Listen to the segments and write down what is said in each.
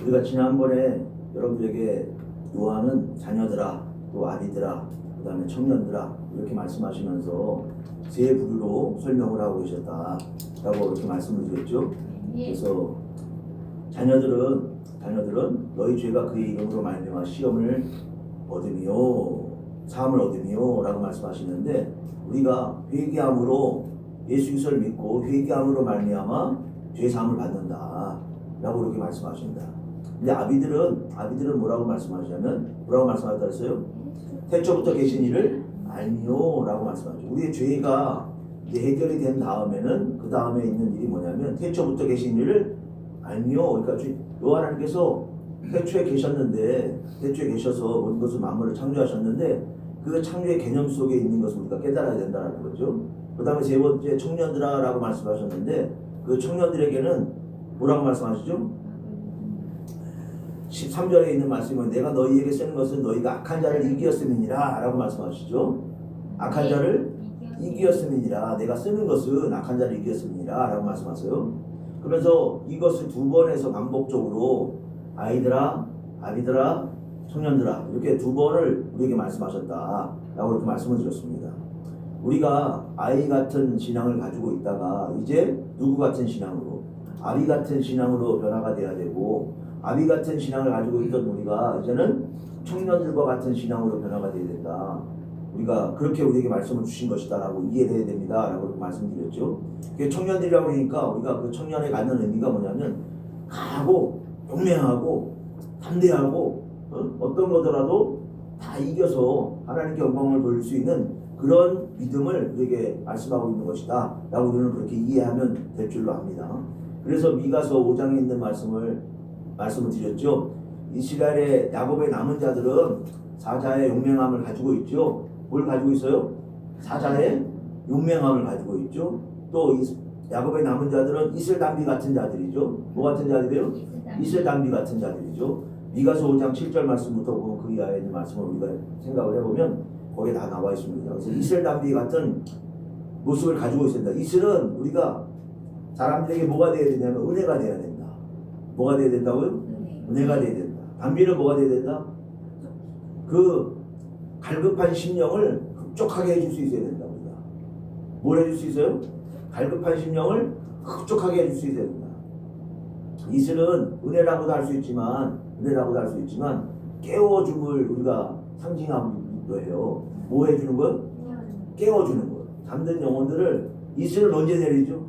우리가 지난번에 여러분들에게 요한은 자녀들아, 또 아비들아, 그 다음에 청년들아 이렇게 말씀하시면서 세 부류로 설명을 하고 계셨다라고 이렇게 말씀을 드렸죠. 그래서 자녀들은 너희 죄가 그의 이름으로 말미암아 시험을 얻으며 사함을 얻으며 라고 말씀하시는데, 우리가 회개함으로 예수 그리스도를 믿고 회개함으로 말미암아 죄 사함을 받는다 라고 이렇게 말씀하십니다. 근데 아비들은 뭐라고 말씀하시냐면, 뭐라고 말씀하셨다 했어요? 태초부터 계신 이를 알미요 라고 말씀하죠. 우리의 죄가 이제 해결이 된 다음에는 그 다음에 있는 일이 뭐냐면 태초부터 계신 이를 알미요. 그러니까 요 하나님께서 태초에 계셔서 모든 것을 만물을 창조하셨는데 그 창조의 개념 속에 있는 것을 우리가 깨달아야 된다는 거죠. 그 다음에 세 번째 청년들아 라고 말씀하셨는데, 그 청년들에게는 뭐라고 말씀하시죠? 13절에 있는 말씀은 내가 너희에게 쓰는 것은 너희가 악한 자를 이기었음이니라 라고 말씀하시죠. 악한 자를 이기었음이니라, 내가 쓰는 것은 악한 자를 이기었음이니라 라고 말씀하세요. 그러면서 이것을 두 번에서 반복적으로 아이들아, 아비들아, 청년들아 이렇게 두 번을 우리에게 말씀하셨다 라고 이렇게 말씀을 드렸습니다. 우리가 아이 같은 신앙을 가지고 있다가 이제 누구 같은 신앙으로, 아비 같은 신앙으로 변화가 돼야 되고, 아비 같은 신앙을 가지고 있던 우리가 이제는 청년들과 같은 신앙으로 변화가 돼야 된다. 우리가 그렇게 우리에게 말씀을 주신 것이다 라고 이해를 해야 됩니다 라고 말씀드렸죠. 청년들이라고 하니까 우리가 그 청년에 갖는 의미가 뭐냐면 강하고 용맹하고 담대하고 어떤 거더라도 다 이겨서 하나님께 영광을 돌릴 수 있는 그런 믿음을 우리에게 말씀하고 있는 것이다 라고 우리는 그렇게 이해하면 될 줄로 압니다. 그래서 미가서 5장에 있는 말씀을 드렸죠. 이스라엘의 야곱의 남은 자들은 사자의 용맹함을 가지고 있죠. 뭘 가지고 있어요? 사자의 용맹함을 가지고 있죠. 또 야곱의 남은 자들은 이슬담비 같은 자들이죠. 뭐 같은 자들이에요? 이슬담비 같은 자들이죠. 미가서 5장 7절 말씀부터 보면 그 이하에 있는 말씀을 우리가 생각을 해보면 거기에 다 나와 있습니다. 그래서 이슬담비 같은 모습을 가지고 있습니다. 이슬은 우리가 사람들에게 뭐가 되어야 되냐면 은혜가 되어야 된다. 뭐가 되어야 된다고요? 은혜가 되어야 된다. 담비는 뭐가 되어야 된다? 그 갈급한 심령을 흡족하게 해줄 수 있어야 된다. 우리가 뭘 해줄 수 있어요? 갈급한 심령을 흡족하게 해줄 수 있어야 된다. 이슬은 은혜라고도 할 수 있지만 깨워줌을 우리가 상징하기도 해요. 뭐 해주는 것? 깨워주는 것. 잠든 영혼들을 이슬은 언제 내리죠?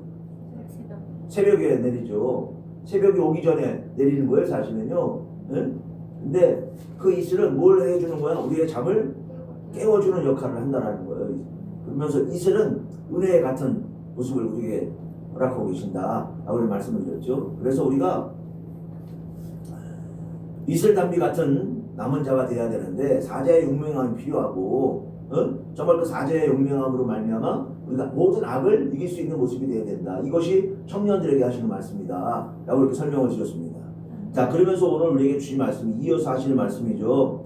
새벽에 내리죠. 새벽이 오기 전에 내리는 거예요, 사실은요. 응? 근데 그 이슬은 뭘 해주는 거야? 우리의 잠을 깨워주는 역할을 한다는 거예요. 그러면서 이슬은 은혜 같은 모습을 우리에게 허락하고 계신다 라고 말씀을 드렸죠. 그래서 우리가 이슬담비 같은 남은 자가 되어야 되는데 사자의 용맹함이 필요하고, 정말 그 사자의 용맹함으로 말미암아 우리가 모든 악을 이길 수 있는 모습이 되어야 된다. 이것이 청년들에게 하시는 말씀이다 라고 이렇게 설명을 드렸습니다. 자, 그러면서 오늘 우리에게 주신 말씀이 이어서 하시는 말씀이죠.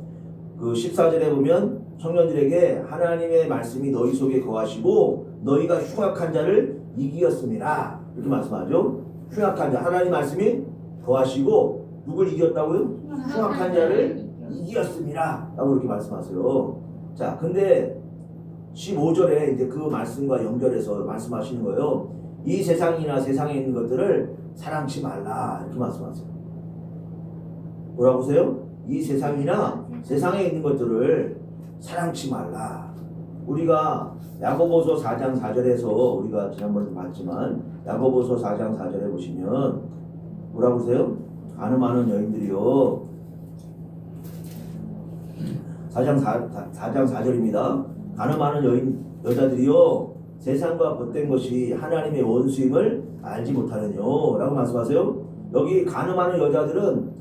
그 14절에 보면 청년들에게 하나님의 말씀이 너희 속에 거하시고 너희가 흉악한 자를 이기었음이라 이렇게 말씀하죠. 흉악한 자, 하나님 말씀이 거하시고 누굴 이겼다고요? 흉악한 자를 이기었음이라 라고 이렇게 말씀하세요. 자, 근데 15절에 이제 그 말씀과 연결해서 말씀하시는 거예요. 이 세상이나 세상에 있는 것들을 사랑치 말라 이렇게 말씀하세요. 뭐라고 하세요? 이 세상이나 세상에 있는 것들을 사랑치 말라. 우리가 야고보서 4장 4절에서 우리가 지난번에 봤지만 야고보서 4장 4절에 보시면 뭐라고 하세요? 가늠하는 여인들이요. 4장 4절입니다. 가늠하는 여자들이요. 세상과 벗된 것이 하나님의 원수임을 알지 못하느뇨 라고 말씀하세요. 여기 가늠하는 여자들은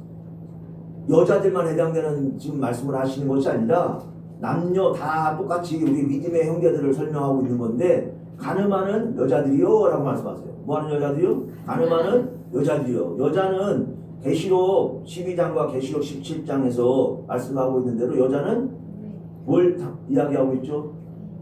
여자들만 해당되는 지금 말씀을 하시는 것이 아니라 남녀 다 똑같이 우리 믿음의 형제들을 설명하고 있는 건데, 가늠하는 여자들이요 라고 말씀하세요. 뭐하는 여자들이요? 가늠하는 여자들이요. 여자는 계시록 12장과 계시록 17장에서 말씀하고 있는 대로 여자는 뭘 이야기하고 있죠?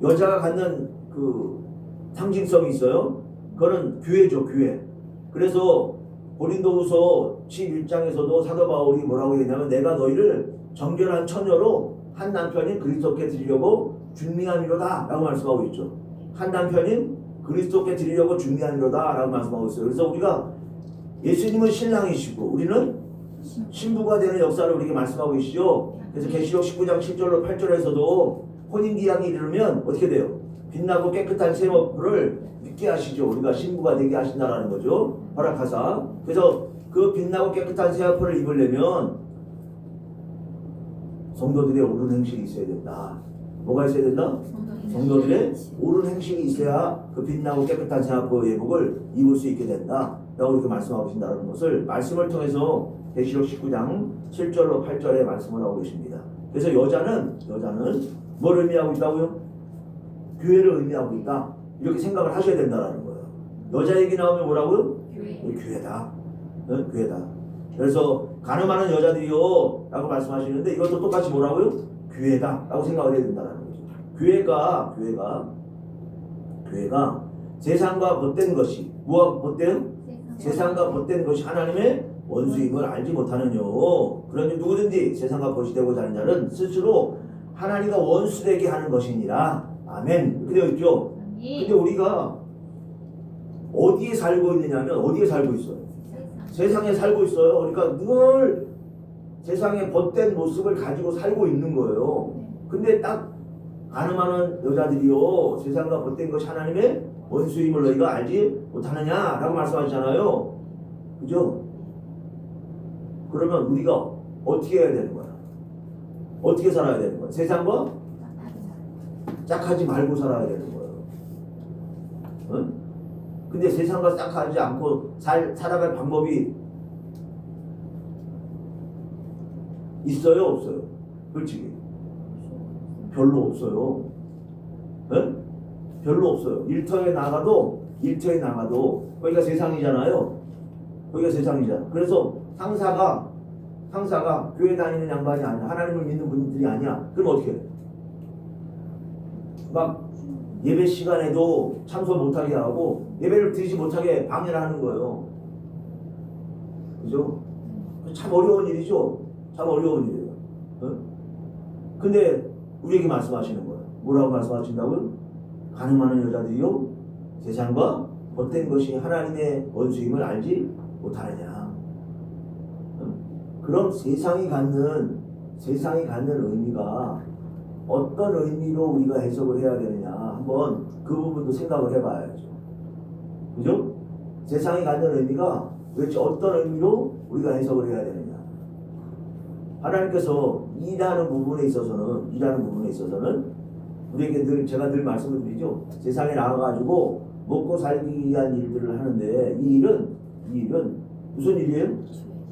여자가 갖는 그 상징성이 있어요. 그거는 교회죠, 교회. 그래서 고린도후서 11장에서도 사도 바울이 뭐라고 했냐면 내가 너희를 정결한 처녀로 한 남편인 그리스도께 드리려고 준비함이로다 라고 말씀하고 있죠. 한 남편인 그리스도께 드리려고 준비함이로다 라고 말씀하고 있어요. 그래서 우리가 예수님은 신랑이시고 우리는 신부가 되는 역사를 우리에게 말씀하고 계시죠. 그래서 계시록 19장 7절로 8절에서도 혼인기약이 이르면 어떻게 돼요? 빛나고 깨끗한 새 옷을 입게 하시죠. 우리가 신부가 되게 하신다라는 거죠. 허락하사. 그래서 그 빛나고 깨끗한 새 옷을 입으려면 성도들의 옳은 행실이 있어야 된다. 뭐가 있어야 된다? 성도들의 옳은 행실이 있어야 그 빛나고 깨끗한 새 옷 예복을 입을 수 있게 된다. 라고 이렇게 말씀하고 계신다는 것을 말씀을 통해서 계시록 19장 7절로 8절에 말씀을 하고 계십니다. 그래서 여자는 뭘 의미하고 있다고요? 교회를 의미하고 있다. 이렇게 생각을 하셔야 된다는 거예요. 여자 얘기 나오면 뭐라고요? 교회다. 응? 교회다. 그래서 가늠하는 여자들이요 라고 말씀하시는데 이것도 똑같이 뭐라고요? 교회다 라고 생각을 해야 된다는 거죠. 교회가 세상과 벗된 것이 뭐가 벗된? 세상과 벗된 것이 하나님의 원수임을 알지 못하느뇨. 그러니 누구든지 세상과 벗이 되고자 하는 자는 스스로 하나님과 원수되게 하는 것이니라. 아멘. 이렇게 되어 있죠. 근데 우리가 어디에 살고 있느냐면 어디에 살고 있어요? 세상에 살고 있어요. 그러니까 늘 세상의 벗된 모습을 가지고 살고 있는 거예요. 근데 딱 가늠하는 여자들이요 세상과 벗된 것이 하나님의 원수임을 너희가 알지 못하느냐라고 말씀하시잖아요. 그죠? 그러면 우리가 어떻게 해야 되는 거야? 어떻게 살아야 되는 거야? 세상과 짝하지 말고 살아야 되는 거예요. 응? 근데 세상과 짝하지 않고 살아갈 방법이 있어요? 없어요? 솔직히 별로 없어요. 응? 별로 없어요. 일터에 나가도 거기가 세상이잖아요. 거기가 세상이잖아. 그래서 상사가 교회 다니는 양반이 아니야. 하나님을 믿는 분들이 아니야. 그럼 어떻게 해? 막 예배 시간에도 참석 못하게 하고 예배를 드리지 못하게 방해를 하는 거예요. 그죠? 참 어려운 일이죠. 참 어려운 일이에요. 어? 근데 우리에게 말씀하시는 거예요. 뭐라고 말씀하신다고요? 가늠하는 여자들이요 세상과 벗된 것이 하나님의 원수임을 알지 못하느냐. 그럼 세상이 갖는 의미가 어떤 의미로 우리가 해석을 해야 되느냐 한번 그 부분도 생각을 해봐야죠. 그죠? 세상이 갖는 의미가 도대체 어떤 의미로 우리가 해석을 해야 되느냐. 하나님께서 일하는 부분에 있어서는 우리에게 제가 늘 말씀을 드리죠. 세상에 나가가지고 먹고 살기 위한 일들을 하는데 이 일은 무슨 일이에요?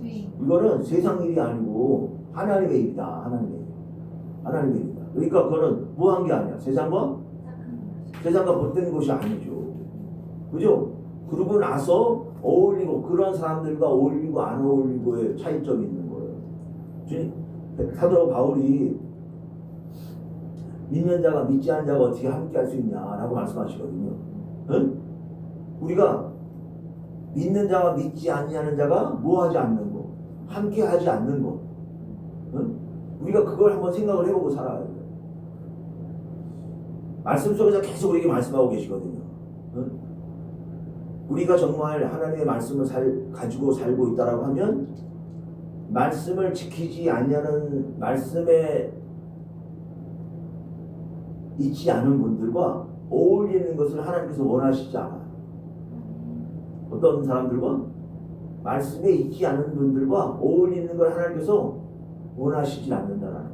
이거는 세상 일이 아니고 하나님의 일이다. 하나님의 일이다. 그러니까 그거는 뭐한 게 아니야. 세상과 벗된 것이 아니죠. 그죠? 그러고 나서 어울리고 그런 사람들과 어울리고 안 어울리고의 차이점이 있는 거예요. 사도 바울이 믿는 자가 믿지 않는 자가 어떻게 함께 할 수 있냐라고 말씀하시거든요. 응? 우리가 믿는 자와 믿지 않는 자가 뭐 하지 않는 거, 함께 하지 않는 거. 응? 우리가 그걸 한번 생각을 해보고 살아야 돼요. 말씀 속에서 계속 우리에게 말씀하고 계시거든요. 응? 우리가 정말 하나님의 말씀을 가지고 살고 있다라고 하면 말씀을 지키지 않냐는 말씀에 있지 않은 분들과 어울리는 것을 하나님께서 원하시지 않아요. 어떤 사람들과 말씀에 있지 않은 분들과 어울리는 걸 하나님께서 원하시지 않는다는 거예요.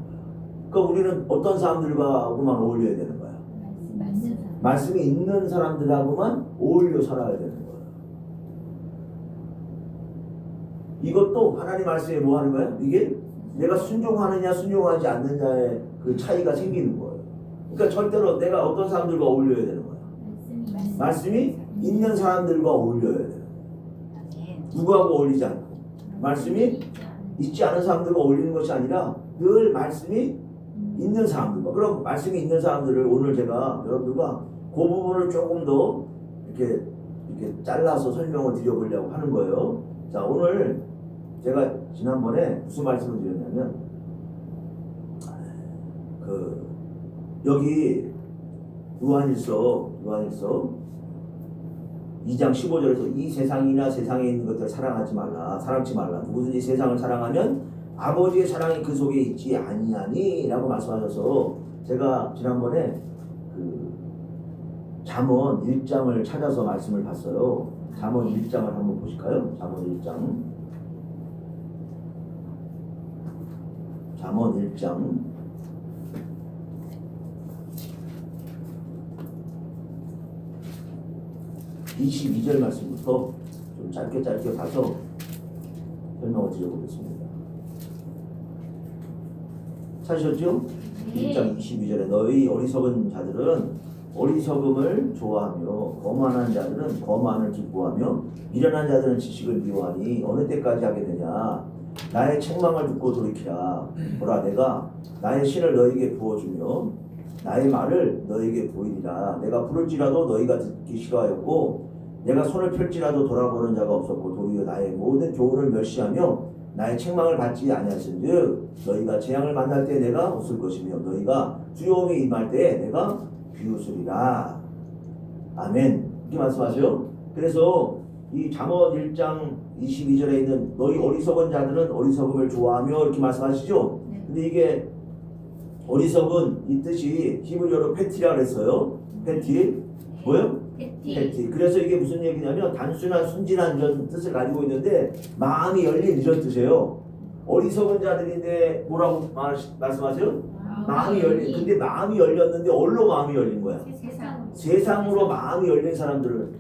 그러니까 우리는 어떤 사람들과만 어울려야 되는 거야. 말씀이 있는 사람들하고만 어울려 살아야 되는 거예요. 이것도 하나님 말씀에 뭐 하는 거야? 이게 내가 순종하느냐 순종하지 않느냐의 그 차이가 생기는 거예요. 그러니까 절대로 내가 어떤 사람들과 어울려야 되는 거야. 말씀이 있는 사람들과 어울려야 돼요. 누구하고 어울리지 않고. 말씀이 있지 않은 사람들과 어울리는 것이 아니라 늘 말씀이 있는 사람들과. 그럼 말씀이 있는 사람들을 오늘 제가 여러분들과 그 부분을 조금 더 이렇게 잘라서 설명을 드려보려고 하는 거예요. 자, 오늘 제가 지난번에 무슨 말씀을 드렸냐면 여기 요한일서 2장 15절에서 이 세상이나 세상에 있는 것들 사랑하지 말라. 누구든지 세상을 사랑하면 아버지의 사랑이 그 속에 있지 아니하니 라고 말씀하셔서 제가 지난번에 잠언 1장을 찾아서 말씀을 봤어요. 잠언 1장을 한번 보실까요? 잠언 1장 22절 말씀부터 좀 짧게 봐서 설명을 드려보겠습니다. 찾으셨죠? 1장 22절에 너희 어리석은 자들은 어리석음을 좋아하며 거만한 자들은 거만을 기뻐하며 미련한 자들은 지식을 미워하니 어느 때까지 하게 되냐. 나의 책망을 듣고 돌이키라. 보라 내가 나의 신을 너희에게 부어주며 나의 말을 너희에게 보이리라. 내가 부를지라도 너희가 듣기 싫어하였고 내가 손을 펼지라도 돌아보는 자가 없었고 도리어 나의 모든 교훈을 멸시하며 나의 책망을 받지 아니하신즉 너희가 재앙을 만날 때 내가 웃을 것이며 너희가 두려움이 임할 때 내가 비웃으리라. 아멘. 이렇게 말씀하세요. 그래서 이 잠언 1장 22절에 있는 너희 어리석은 자들은 어리석음을 좋아하며 이렇게 말씀하시죠. 근데 이게 어리석은 이 뜻이 히브리어로 페티라 그랬어요. 페티. 뭐요? 페티. 그래서 이게 무슨 얘기냐면 단순한 순진한 이런 뜻을 가지고 있는데 마음이 열린 이런 뜻이에요. 어리석은 자들인데 뭐라고 말씀하세요? 마음이 열린. 근데 마음이 열렸는데 어디로 마음이 열린 거야? 세상으로 마음이 열린 사람들을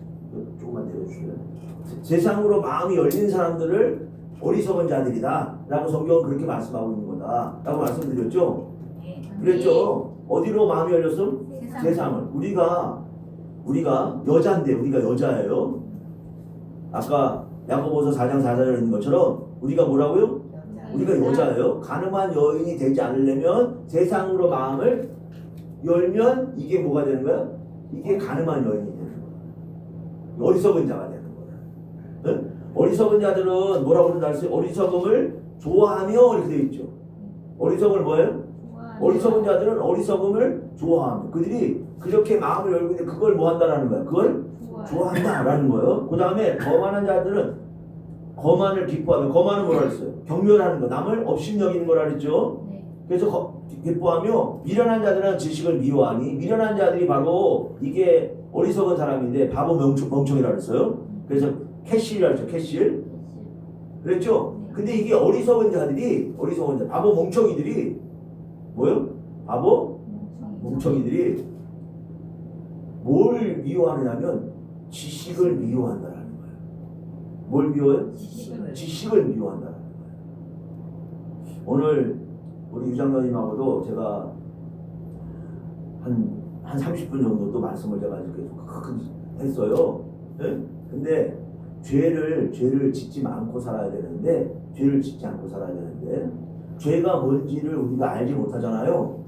조금만 내려주세요. 세상으로 마음이 열린 사람들을 어리석은 자들이다 라고 성경은 그렇게 말씀하고 있는 거다 라고 말씀드렸죠. 그랬죠. 어디로 마음이 열렸어? 세상을. 우리가 여자인데 우리가 여자예요. 아까 야고보서 4장 4절에 있는 것처럼 우리가 뭐라고요? 우리가 여자예요. 가늠한 여인이 되지 않으려면 세상으로 마음을 열면 이게 뭐가 되는 거야? 이게 가늠한 여인이 되는 거야. 어리석은 자가 되는 거야. 네? 어리석은 자들은 뭐라고 그런다 했어요? 어리석음을 좋아하며 이렇게 되어 있죠. 어리석음을 뭐예요? 어리석은 자들은 어리석음을 좋아하며 그들이 그렇게 마음을 열고 있는데 그걸 뭐 한다라는 거야? 그걸 좋아한다라는 거예요. 그 다음에 거만한 자들은 거만을 기뻐하며 거만은 뭐라 그랬어요? 경멸하는 거, 남을 업신여기는 거라 그랬죠. 그래서 기뻐하며 미련한 자들은 지식을 미워하니 미련한 자들이 바로 이게 어리석은 사람인데 바보 멍청이라 그랬어요. 그래서 캐실이라 그랬죠. 캐실. 그랬죠. 근데 이게 어리석은 자들이 바보 멍청이들이 뭐요? 바보 멍청이들이 뭘 미워하느냐면 지식을 미워한다라는 거예요. 뭘 미워해요? 지식을 미워한다라는 거예요. 오늘 우리 유장로님하고도 제가 한 30분 정도 또 말씀을 제가 이렇게 했어요. 네? 근데 죄를 짓지 않고 살아야 되는데 죄가 뭔지를 우리가 알지 못하잖아요.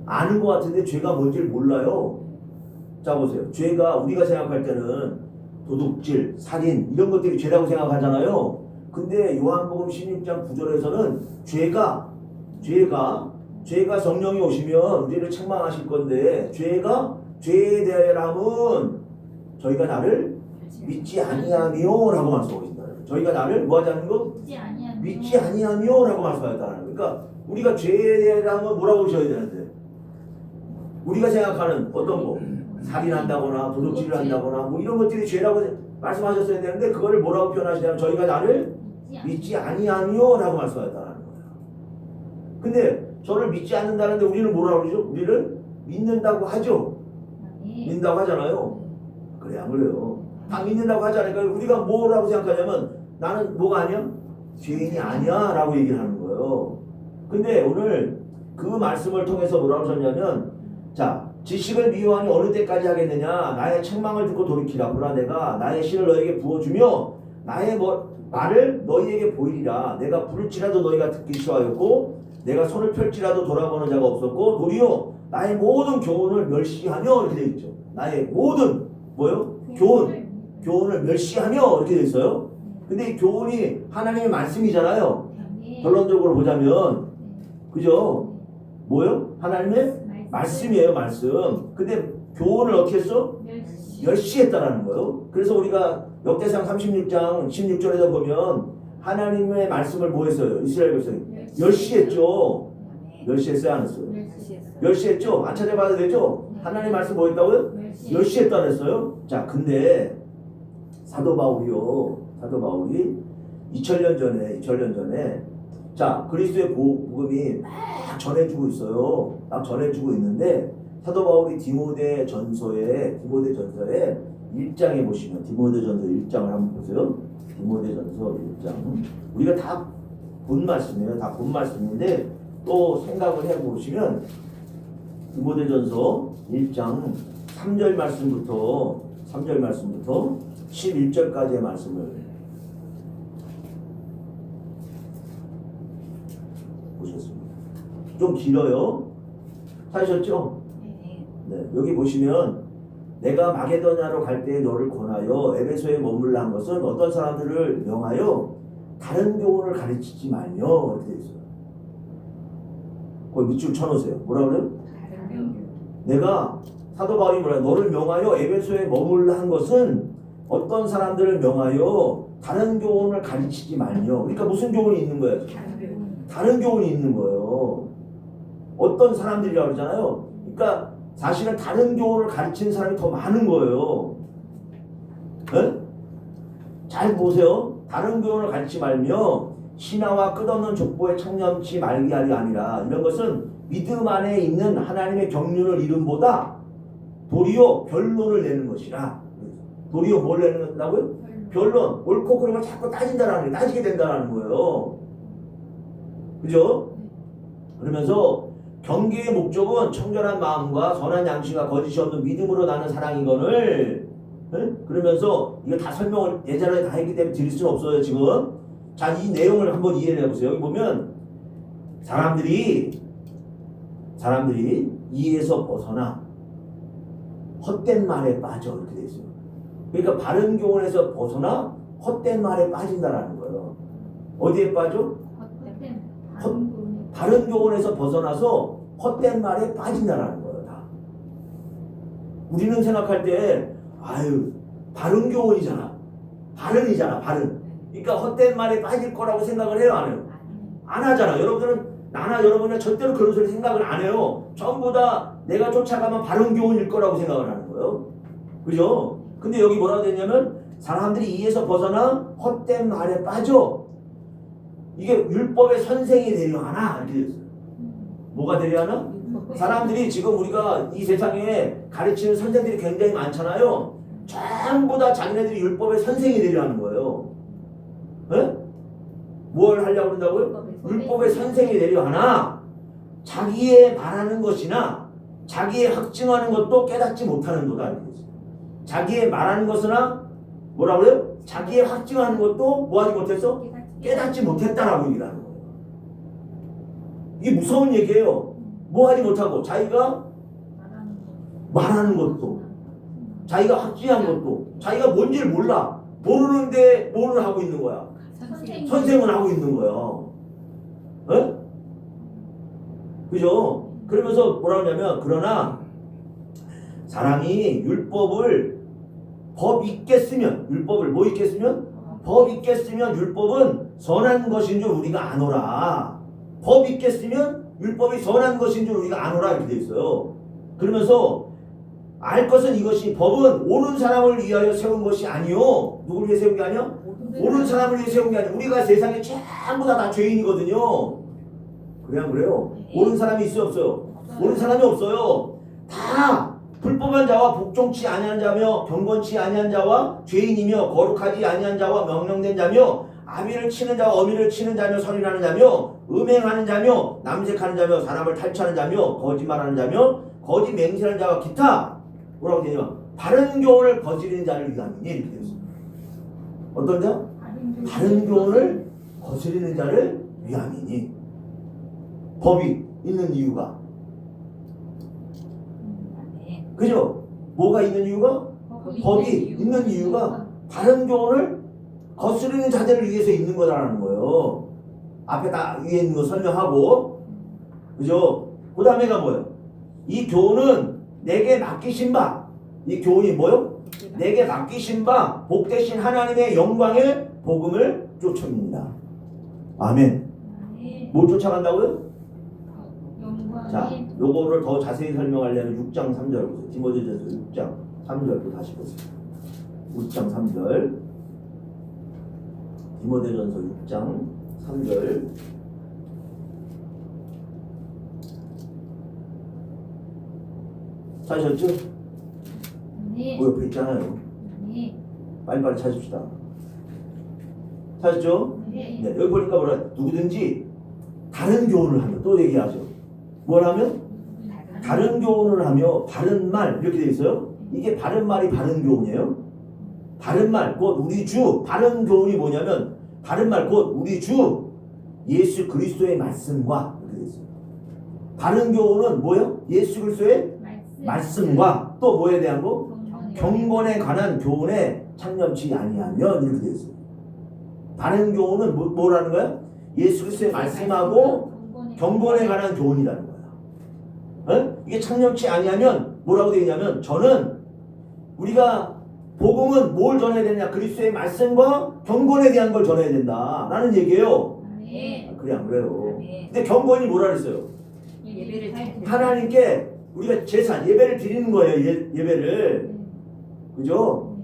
아는 것 같은데 죄가 뭔지를 몰라요. 자 보세요. 죄가 우리가 생각할 때는 도둑질, 살인 이런 것들이 죄라고 생각하잖아요. 근데 요한복음 16장 9절에서는 죄가 성령이 오시면 우리를 책망하실 건데 죄에 대함은 저희가 나를 믿지 아니하며 라고 말씀하고 있습니다. 저희가 나를 뭐 하자는 거? 믿지 아니하며 라고 말씀하셨다는 거예요. 그러니까 우리가 죄에 대함은 뭐라고 하셔야 되는데 우리가 생각하는 어떤 거 살인한다거나 도둑질을 한다거나 뭐 이런 것들이 죄라고 말씀하셨어야 되는데 그거를 뭐라고 표현하시냐면 저희가 나를 믿지 아니하며 라고 말씀하셨다는 거예요. 근데 저를 믿지 않는다는데 우리는 뭐라고 그러죠? 우리를 믿는다고 하죠. 믿는다고 하잖아요. 그래 안 그래요? 다 믿는다고 하잖아요. 그러니까 우리가 뭐라고 생각하냐면 나는 뭐가 아니야? 죄인이 아니야 라고 얘기를 하는 거예요. 근데 오늘 그 말씀을 통해서 뭐라고 하셨냐면 자 지식을 미워하니 어느 때까지 하겠느냐 나의 책망을 듣고 돌이키라. 보라 내가 나의 신을 너에게 부어주며 나의 말을 너희에게 보이리라. 내가 부를지라도 너희가 듣기 싫어하였고 내가 손을 펼지라도 돌아보는 자가 없었고 도리어 나의 모든 교훈을 멸시하며 이렇게 되어 있죠. 나의 모든 교훈을 멸시하며 이렇게 되어 있어요. 근데 이 교훈이 하나님의 말씀이잖아요. 네. 결론적으로 보자면 네. 그죠? 뭐요? 하나님의 말씀이에요, 말씀. 근데 교훈을 어떻게 했어? 멸시했다라는 거예요. 그래서 우리가 역대상 36장 16절에서 보면 하나님의 말씀을 뭐 했어요? 이스라엘 백성이 멸시했죠. 멸시했어요, 안 했어요? 멸시했죠. 안 찾아봐도 되죠? 하나님 말씀 뭐 했다고요? 멸시했다 그랬어요. 자, 근데 사도 바울이 2000년 전에 자, 그리스도의 복음이 막 전해주고 있어요. 막 전해주고 있는데 사도 바울이 디모데 전서에 1장에 보시면 디모데 전서 1장을 한번 보세요. 디모데 전서 1장. 우리가 다 본 말씀이에요. 다 본 말씀인데 또 생각을 해보시면 디모데 전서 1장 3절 말씀부터 11절까지의 말씀을 보셨습니다. 좀 길어요. 찾으셨죠? 네, 여기 보시면 내가 마게도냐로 갈 때 너를 권하여 에베소에 머물라 한 것은 어떤 사람들을 명하여 다른 교훈을 가르치지 말며 이렇게 되어 있어요. 거기 밑줄 쳐놓으세요. 뭐라 그래요? 내가 사도 바울이 뭐라 너를 명하여 에베소에 머물라 한 것은 어떤 사람들을 명하여 다른 교훈을 가르치지 말며. 그러니까 무슨 교훈이 있는 거예요? 다른 교훈이 있는 거예요. 어떤 사람들이라고 그러잖아요. 그러니까 사실은 다른 교훈을 가르치는 사람이 더 많은 거예요. 네? 잘 보세요. 다른 교훈을 가르치지 말며 신화와 끝없는 족보에 청렴치 말게 하리 아니라. 이런 것은 믿음 안에 있는 하나님의 경륜을 이름보다 도리어 변론을 내는 것이라. 도리어 뭘 내는다고요? 변론. 옳고 그른 걸 자꾸 따지게 된다는 거예요. 그죠? 그러면서 경계의 목적은 청결한 마음과 선한 양심과 거짓이 없는 믿음으로 나는 사랑이거늘. 네? 그러면서 이거 다 설명을 예전에 다 했기 때문에 드릴 수는 없어요 지금. 자, 이 내용을 한번 이해를 해보세요. 여기 보면 사람들이 이에서 벗어나 헛된 말에 빠져 이렇게 돼 있어요. 그러니까 바른 교훈에서 벗어나 헛된 말에 빠진다라는 거예요. 어디에 빠져? 바른 교훈에서 벗어나서 헛된 말에 빠진다라는 거예요. 다. 우리는 생각할 때 아유 바른 교훈이잖아. 바른이잖아. 바른. 그러니까 헛된 말에 빠질 거라고 생각을 해요? 안 해요? 안 하잖아. 나나 여러분은 절대로 그런 소리 생각을 안 해요. 전부 다 내가 쫓아가면 바른 교훈일 거라고 생각을 하는 거예요. 그죠? 근데 여기 뭐라고 되냐면 사람들이 이에서 벗어나 헛된 말에 빠져. 이게 율법의 선생이 되려 하나? 이렇게 됐어요. 뭐가 되려 하나? 사람들이 지금 우리가 이 세상에 가르치는 선생들이 굉장히 많잖아요. 전부 다 자기네들이 율법의 선생이 되려 하는 거예요. 네? 뭘 하려고 그런다고요? 율법의 선생이 되려 하나 자기의 말하는 것이나 자기의 확증하는 것도 깨닫지 못하는도다. 이렇게 됐어요. 자기의 말하는 것이나 뭐라 그래요? 자기의 확증하는 것도 뭐하지 못했어? 깨닫지 못했다라고 얘기를 하는 거예요. 이게 무서운 얘기예요. 뭐 하지 못하고 자기가 말하는 것도 자기가 확증한 것도 자기가 뭔지를 몰라. 모르는데 뭐를 하고 있는 거야? 선생은 하고 있는 거야. 에? 그죠? 그러면서 뭐라 하냐면 그러나 사람이 율법을 법 있게 쓰면 율법을 뭐 있게 쓰면? 법 있게 쓰면 율법은 선한 것인 줄 우리가 아노라. 법 있게 쓰면 율법이 선한 것인 줄 우리가 아노라 이렇게 돼 있어요. 그러면서 알 것은 이것이 법은 옳은 사람을 위하여 세운 것이 아니요. 누구를 위해 세운 게 아니야? 옳은 사람을 위해 세운 게 아니야. 우리가 세상에 전부 다 죄인이거든요. 그래야 그래요? 옳은 사람이 있어요 없어요? 옳은 사람이 없어요. 다 불법한 자와 복종치 아니한 자며 경건치 아니한 자와 죄인이며 거룩하지 아니한 자와 명령된 자며 아비를 치는 자와 어미를 치는 자며 살인하는 자며 음행하는 자며 남색하는 자며 사람을 탈취하는 자며 거짓말하는 자며 거짓 맹세하는 자와 기타 뭐라고 되냐? 바른 교훈을 거스리는 자를 위함이니 이렇게 되어 있습니다. 어떤 자? 바른 교훈을 거스리는 자를 위함이니. 법이 있는 이유가 그죠? 뭐가 있는 이유가? 법이 있는 이유가 바른 교훈을 거스르는 자들을 위해서 있는 거라는 거예요. 앞에 다 위에 있는 거 설명하고, 그죠? 그 다음에가 뭐예요? 이 교훈은 내게 맡기신 바, 이 교훈이 뭐요? 내게 맡기신 바 복되신 하나님의 영광의 복음을 쫓습니다. 아멘. 뭘 쫓아간다고요? 자, 요거를 더 자세히 설명하려면 6장 3절 보세요. 디모데전서 6장 3절도 다시 보세요. 6장 3절. 디모데전서 6장 3절. 찾으셨죠? 네. 그 옆에 있잖아요. 네. 빨리빨리 찾읍시다. 찾았죠? 네. 네, 여기 보니까 뭐라 누구든지 다른 교훈을 하며 또 얘기하죠. 뭘 하면? 다른 교훈을 하며 바른 말 이렇게 돼 있어요. 이게 바른 말이 바른 교훈이에요. 바른 말 곧 우리 주 바른 교훈이 뭐냐면 바른 말 곧 우리 주 예수 그리스도의 말씀과 이렇게 돼 있어요. 바른 교훈은 뭐예요? 예수 그리스도의 말씀과 또 뭐에 대한 거? 경건에 관한 교훈에 창념치 아니하면 이렇게 돼 있어요. 바른 교훈은 뭐라는 거야? 예수 그리스도의 말씀하고 경건에 관한 교훈이라는 거야. 어? 이게 창념치 아니하면 뭐라고 되어 있냐면 저는 우리가 복음은 뭘 전해야 되냐? 그리스도의 말씀과 경건에 대한 걸 전해야 된다라는 얘기예요. 네. 그래 안 그래요? 네. 근데 경건이 뭐라 그랬어요? 예배를 하나님께 우리가 제사 예배를 드리는 거예요. 예배를. 그죠?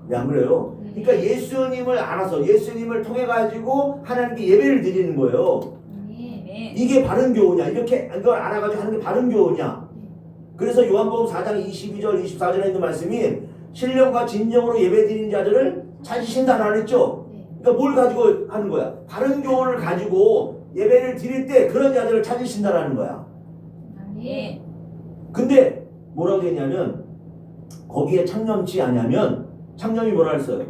왜 안 그래요? 그러니까 예수님을 알아서 예수님을 통해 가지고 하나님께 예배를 드리는 거예요. 네. 이게 바른 교훈이야. 이렇게 이걸 알아가지고 하는 게 바른 교훈이야. 그래서 요한복음 4장 22절 24절에 있는 말씀이 신령과 진정으로 예배 드리는 자들을 찾으신다라 그랬죠. 그러니까 뭘 가지고 하는 거야? 바른 교훈을 가지고 예배를 드릴 때 그런 자들을 찾으신다라는 거야. 네. 근데 뭐라고 되냐면 거기에 창념치 아니하면 창념이 뭐라 했어요?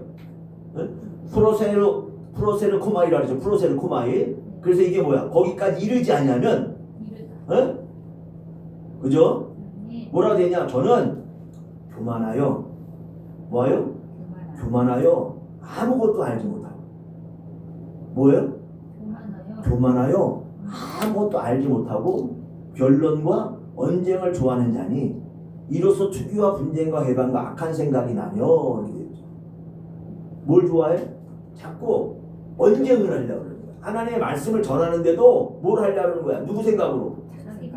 프로세르 코마이라 그러죠. 프로세르 코마이. 그래서 이게 뭐야? 거기까지 이르지 않냐면 그죠? 뭐라고 되냐? 저는 교만하여 뭐예요? 교만하여 아무것도 알지 못하고 뭐예요? 교만하여 아무것도 알지 못하고 변론과 언쟁을 좋아하는 자니 이로써 투기와 분쟁과 해방과 악한 생각이 나며 이렇게 되죠. 뭘 좋아해? 자꾸 언쟁을 하려고 그러는 거야. 하나님의 말씀을 전하는데도 뭘 하려고 하는 거야? 누구 생각으로?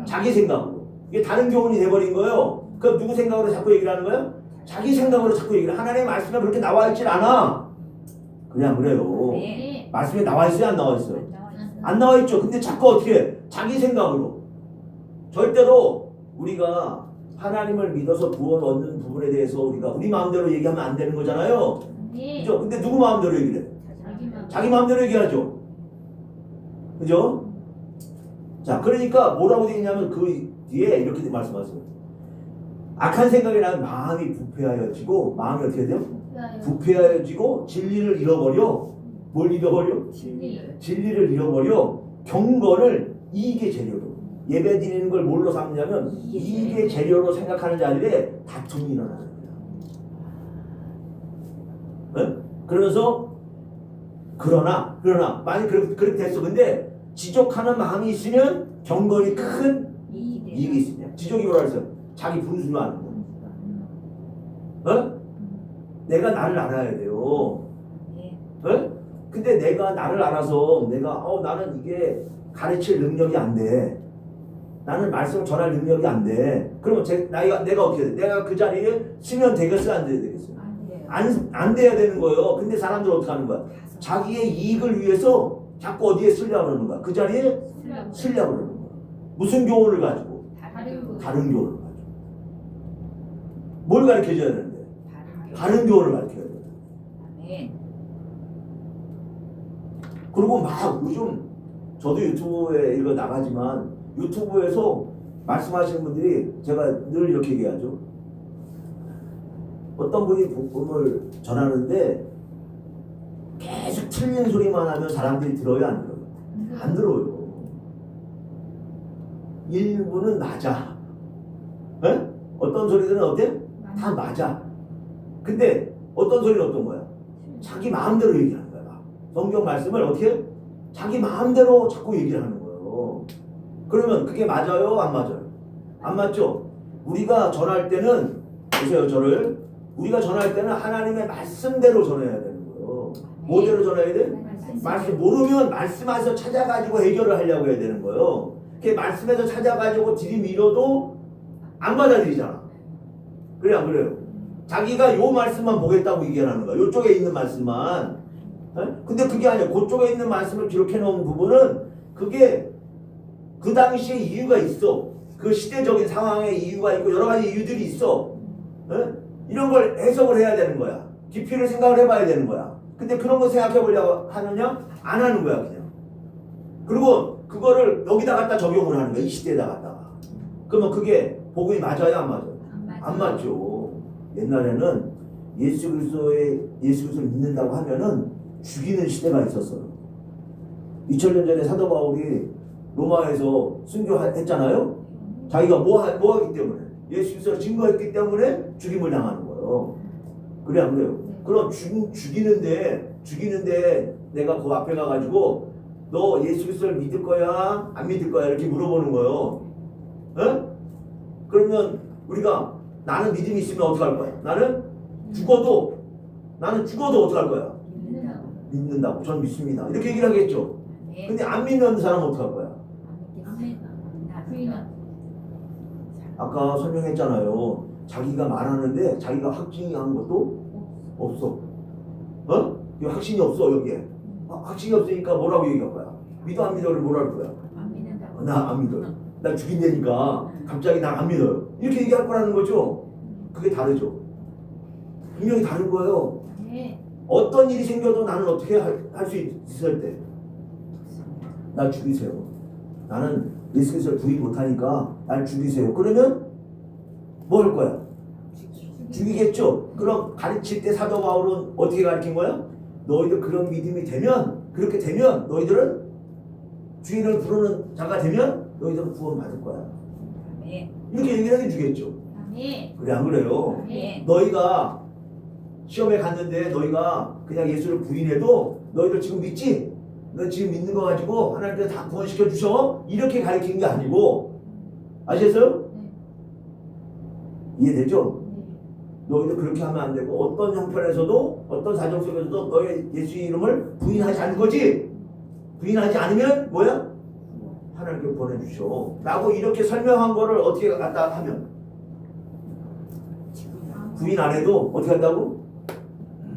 자기 생각으로. 이게 다른 교훈이 돼버린 거예요. 그럼 누구 생각으로 자꾸 얘기를 하는 거야? 자기 생각으로 자꾸 얘기를 해. 하나님의 말씀에 그렇게 나와 있질 않아. 그냥 그래요. 네. 말씀에 나와 있어요? 안 나와 있어요? 안 나와 있죠. 근데 자꾸 어떻게 해? 자기 생각으로. 절대로 우리가 하나님을 믿어서 구원 얻는 부분에 대해서 우리가 우리 마음대로 얘기하면 안 되는 거잖아요. 그죠? 근데 누구 마음대로 얘기를 해? 자기 마음대로 얘기하죠. 그죠? 자, 그러니까 뭐라고 되어 있냐면 그 뒤에 이렇게 말씀하세요. 악한 생각이 나면 마음이 부패하여지고 마음이 어떻게 돼요? 부패하여지고 진리를 잃어버려. 뭘 잃어버려? 진리를 잃어버려. 경건을 이익의 재료로 예배 드리는 걸 뭘로 삼냐면 이익의 재료로 생각하는 자들의 다툼이 일어나는 거야. 네? 그러면서 그러나 만약 그렇게 됐어. 근데 지족하는 마음이 있으면 경건이 큰 이익이 있으냐. 지족이 뭐라 그랬어요? 자기 분수로 하는 거. 어? 내가 나를 알아야 돼요. 어? 근데 내가 나를 알아서 나는 이게 가르칠 능력이 안 돼. 나는 말씀을 전할 능력이 안 돼. 그러면 내가 어떻게 돼? 내가 그 자리에 쓰면 되겠어? 안 돼야 되겠어? 안 돼야 되는 거예요. 근데 사람들은 어떻게 하는 거야? 자기의 이익을 위해서 자꾸 어디에 쓰려고 그러는 거야? 그 자리에 쓰려고 그러는 거야. 무슨 교훈을 가지고? 다른 교훈을 가지고. 뭘 가르쳐줘야 되는데? 다른 교훈을 가르쳐야 돼. 그리고 막 요즘 저도 유튜브에 이거 나가지만 유튜브에서 말씀하시는 분들이 제가 늘 이렇게 얘기하죠. 어떤 분이 복음을 전하는데 계속 틀린 소리만 하면 사람들이 들어요? 안 들어요? 안 들어요. 일부는 맞아. 에? 어떤 소리들은 어때? 다 맞아. 근데 어떤 소리는 어떤 거야? 자기 마음대로 얘기하는 거야. 성경 말씀을 어떻게 자기 마음대로 자꾸 얘기를 하는 거예요. 그러면 그게 맞아요? 안 맞아요? 안 맞죠? 우리가 전할 때는 보세요. 저를 우리가 전할 때는 하나님의 말씀대로 전해야 되는 거예요. 뭐대로 전해야 돼? 말씀 모르면 말씀 안에서 찾아가지고 해결을 하려고 해야 되는 거예요. 그 말씀에서 찾아가지고 들이밀어도 안 받아들이잖아. 그래 안 그래요? 자기가 요 말씀만 보겠다고 얘기하는 거야. 요쪽에 있는 말씀만. 근데 그게 아니야. 그쪽에 있는 말씀을 기록해 놓은 부분은 그게 그 당시에 이유가 있어. 그 시대적인 상황에 이유가 있고 여러 가지 이유들이 있어. 이런 걸 해석을 해야 되는 거야. 깊이를 생각을 해봐야 되는 거야. 근데 그런 거 생각해 보려고 하느냐? 안 하는 거야 그냥. 그리고 그거를 여기다 갖다 적용을 하는 거야. 이 시대에다 갖다가. 그러면 그게 복음이 맞아요? 안 맞아요? 안 맞죠. 옛날에는 예수 그리스도를 믿는다고 하면은 죽이는 시대가 있었어요. 2000년 전에 사도 바울이 로마에서 순교했잖아요. 자기가 뭐 하기 때문에 예수 그리스도를 증거했기 때문에 죽임을 당하는 거예요. 그래 안 그래요? 그럼 죽이는데 내가 그 앞에 가가지고 너 예수 그리스도를 믿을 거야? 안 믿을 거야? 이렇게 물어보는 거예요. 그러면 우리가 나는 믿음이 있으면 어떡할 거야? 나는 죽어도 어떡할 거야? 믿는다고. 전 믿습니다. 이렇게 얘기를 하겠죠. 근데 안 믿는 사람은 어떡할 거야? 아까 설명했잖아요. 자기가 말하는데 자기가 확증한 것도 없어. 확신이 없어 여기에. 확신이 없으니까 뭐라고 얘기할 거야? 믿어 안 믿어를 뭐라고 할 거야? 나 안 믿어요. 나 죽인다니까 갑자기 나 안 믿어요. 이렇게 얘기할 거라는 거죠. 그게 다르죠. 분명히 다른 거예요. 어떤 일이 생겨도 나는 어떻게 할 수 있을 때 나 죽이세요. 나는 예수 그리스도를 부인 못하니까 날 죽이세요. 그러면 뭐 할 거야? 죽이겠죠. 그럼 가르칠 때 사도 바울은 어떻게 가르친 거야? 너희들 그런 믿음이 되면 그렇게 되면 너희들은 주인을 부르는 자가 되면 너희들은 구원 받을 거야. 이렇게 얘기를 해주겠죠. 그래 안 그래요? 너희가 시험에 갔는데 너희가 그냥 예수를 부인해도 너희들 지금 믿지? 너 지금 믿는 거 가지고 하나님께서 다 구원시켜 주셔? 이렇게 가르치는 게 아니고 아시겠어요? 이해되죠? 너희도 그렇게 하면 안 되고 어떤 형편에서도 어떤 사정 속에서도 너의 예수 이름을 부인하지 않는 거지. 부인하지 않으면 뭐야? 하나님께 보내주셔 라고 이렇게 설명한 거를 어떻게 갖다 하면 부인 안 해도 어떻게 한다고?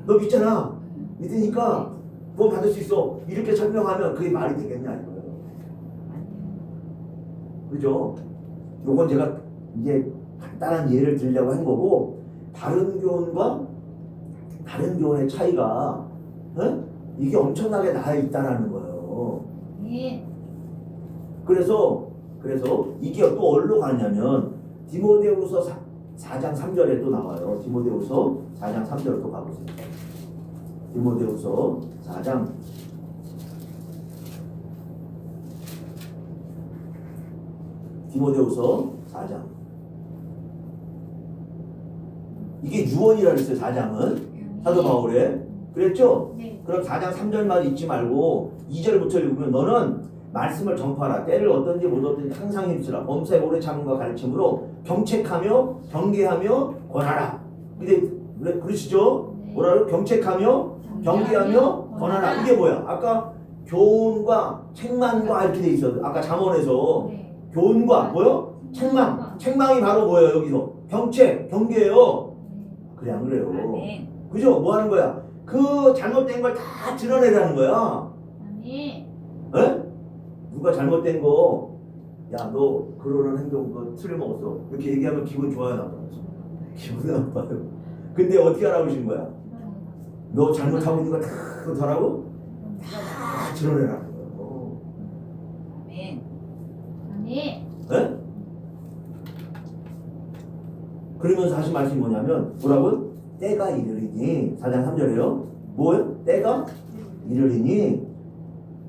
너 믿잖아. 믿으니까 구원 받을 수 있어. 이렇게 설명하면 그게 말이 되겠냐 이거예요. 그죠? 요건 제가 이제 간단한 예를 들려고 한 거고 다른 교훈의 차이가 이게 엄청나게 나와 있다라는 거예요. 그래서 이게 또 어디로 가냐면 디모데후서 4장 3절에 또 나와요. 디모데후서 4장 3절을 또 가보세요. 디모데후서 4장 디모데후서 4장 이게 유언이라 그랬어요. 4장은 사도 바울의 그랬죠? 그럼 4장 3절만 읽지 말고 2절부터 읽으면 너는 말씀을 전파하라. 때를 얻든지 못 얻든지 항상 힘쓰라. 범사에 오래 참음과 가르침으로 경책하며 경계하며 권하라. 근데 그러시죠? 뭐라고? 경책하며 경계하며 권하라. 이게 뭐야? 아까 교훈과 책망과 이렇게 돼 있어요. 아까 잠언에서 교훈과 뭐요? 책망이 바로 뭐예요? 여기서 경책, 경계예요. 그래 안 그래요? 그죠? 뭐 하는 거야? 그 잘못된 걸 다 드러내라는 거야. 누가 잘못된 거, 야 너 그러는 행동 그거 틀려먹었어. 이렇게 얘기하면 기분 좋아요, 나빠요? 기분 나빠요. 근데 어떻게 하라고 하신 거야? 너 잘못하고 있는 거 다 하라고? 다 드러내라는 거예요. 그러면서 하신 말씀이 뭐냐면 뭐라고? 때가 이르리니 4장 3절에요. 뭐요? 때가 이르리니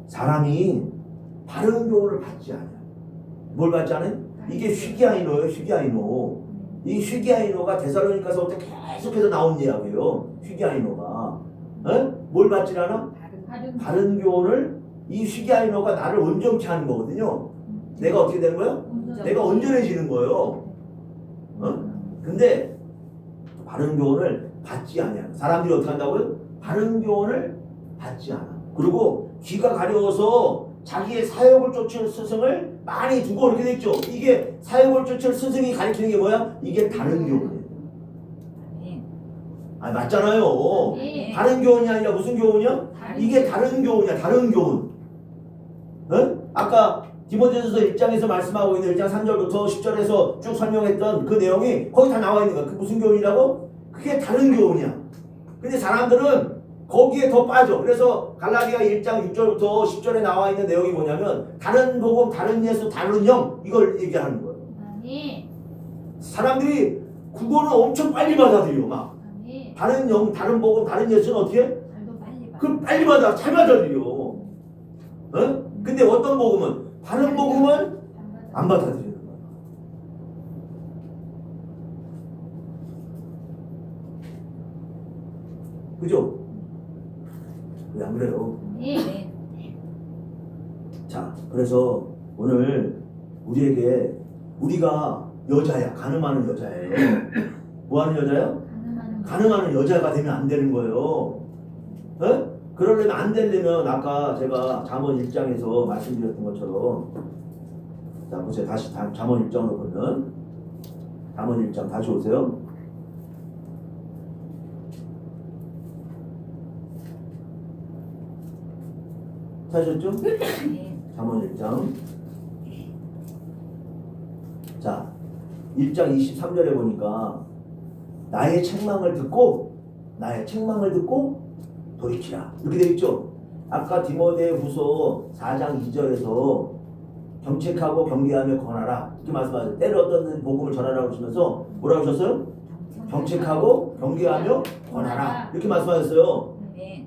사람이 바른 교훈을 받지 않아요. 뭘 받지 않아요? 이게 휘기아이노예요. 휘기아이노. 이 휘기아이노가 데살로니가서부터 계속해서 나온 이야기예요. 휘기아이노가 뭘 받지 않아? 바른 교훈을 이 휘게아이노가 나를 온전케 하는 거거든요. 내가 어떻게 되는 거야? 내가 온전해지는 거예요. 근데 바른 교훈을 받지 않아요. 사람들이 어떻게 한다고요? 바른 교훈을 받지 않아. 그리고 귀가 가려워서 자기의 사역을 쫓을 스승을 많이 두고 이렇게 돼 있죠. 이게 사역을 쫓을 스승이 가르치는 게 뭐야? 이게 다른 교훈이에요. 아, 맞잖아요. 네. 다른 교훈이 아니라 무슨 교훈이야? 이게 다른 교훈이야. 다른 교훈. 아까 디모데전서 1장에서 말씀하고 있는 1장 3절부터 10절에서 쭉 설명했던 그 내용이 거기 다 나와 있는 거야. 그 무슨 교훈이라고? 그게 다른 교훈이야. 근데 사람들은 거기에 더 빠져. 그래서 갈라디아 1장 6절부터 10절에 나와 있는 내용이 뭐냐면 다른 복음, 다른 예수, 다른 영 이걸 얘기하는 거예요. 사람들이 그거는 엄청 빨리 받아들여. 막 다른 영, 다른 복음, 다른 예수는 어떻게 해? 그 빨리 받아. 잘 받아들여. 근데 어떤 복음은 다른 복음은 안 받아들이는 거야. 그죠? 왜 안 그래요? 자, 그래서 오늘 우리에게 우리가 여자야, 가늠하는 여자예요. 뭐하는 여자야? 가늠하는 여자가 되면 안 되는 거예요. 그러려면 안 되려면 아까 제가 잠언 1장에서 말씀드렸던 것처럼 자 보세요. 다시 잠언 1장으로 보면 잠언 1장 다시 오세요. 찾으셨죠? 잠언 1장 자 1장 23절에 보니까 나의 책망을 듣고 돌이키라 이렇게 되어 있죠. 아까 디모데후서 4장 2절에서 경책하고 경계하며 권하라 이렇게 말씀하셨어요. 때를 얻는 복음을 전하라고 하시면서 뭐라고 하셨어요? 경책하고 경계하며 권하라 이렇게 말씀하셨어요.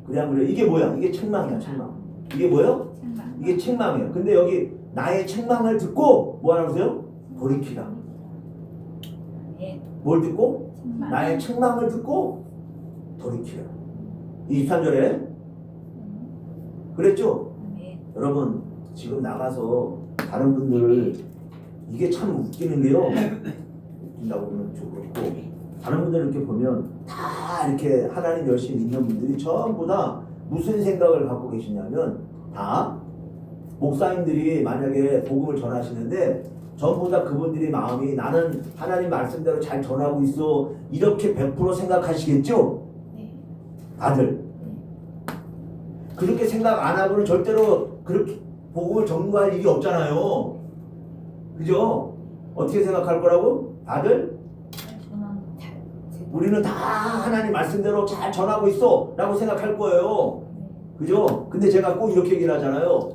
그래 안 그래요? 이게 뭐야? 이게 책망이야. 책망. 이게 뭐예요? 이게 책망이에요. 근데 여기 나의 책망을 듣고 뭐 하라고 하세요? 돌이키라. 뭘 듣고? 나의 책망을 듣고 돌이키라. 23절에 그랬죠? 여러분 지금 나가서 다른 분들 이게 참 웃기는 게요. 웃긴다고 보면 좀 그렇고 다른 분들 이렇게 보면 다 이렇게 하나님 열심히 믿는 분들이 전부 다 무슨 생각을 갖고 계시냐면 다 목사님들이 만약에 복음을 전하시는데 전부 다 그분들이 마음이 나는 하나님 말씀대로 잘 전하고 있어 이렇게 100% 생각하시겠죠? 다들 그렇게 생각 안 하고는 절대로 그렇게 복음을 전구할 일이 없잖아요. 그죠? 어떻게 생각할 거라고? 다들? 우리는 다 하나님 말씀대로 잘 전하고 있어 라고 생각할 거예요. 그죠? 근데 제가 꼭 이렇게 얘기를 하잖아요.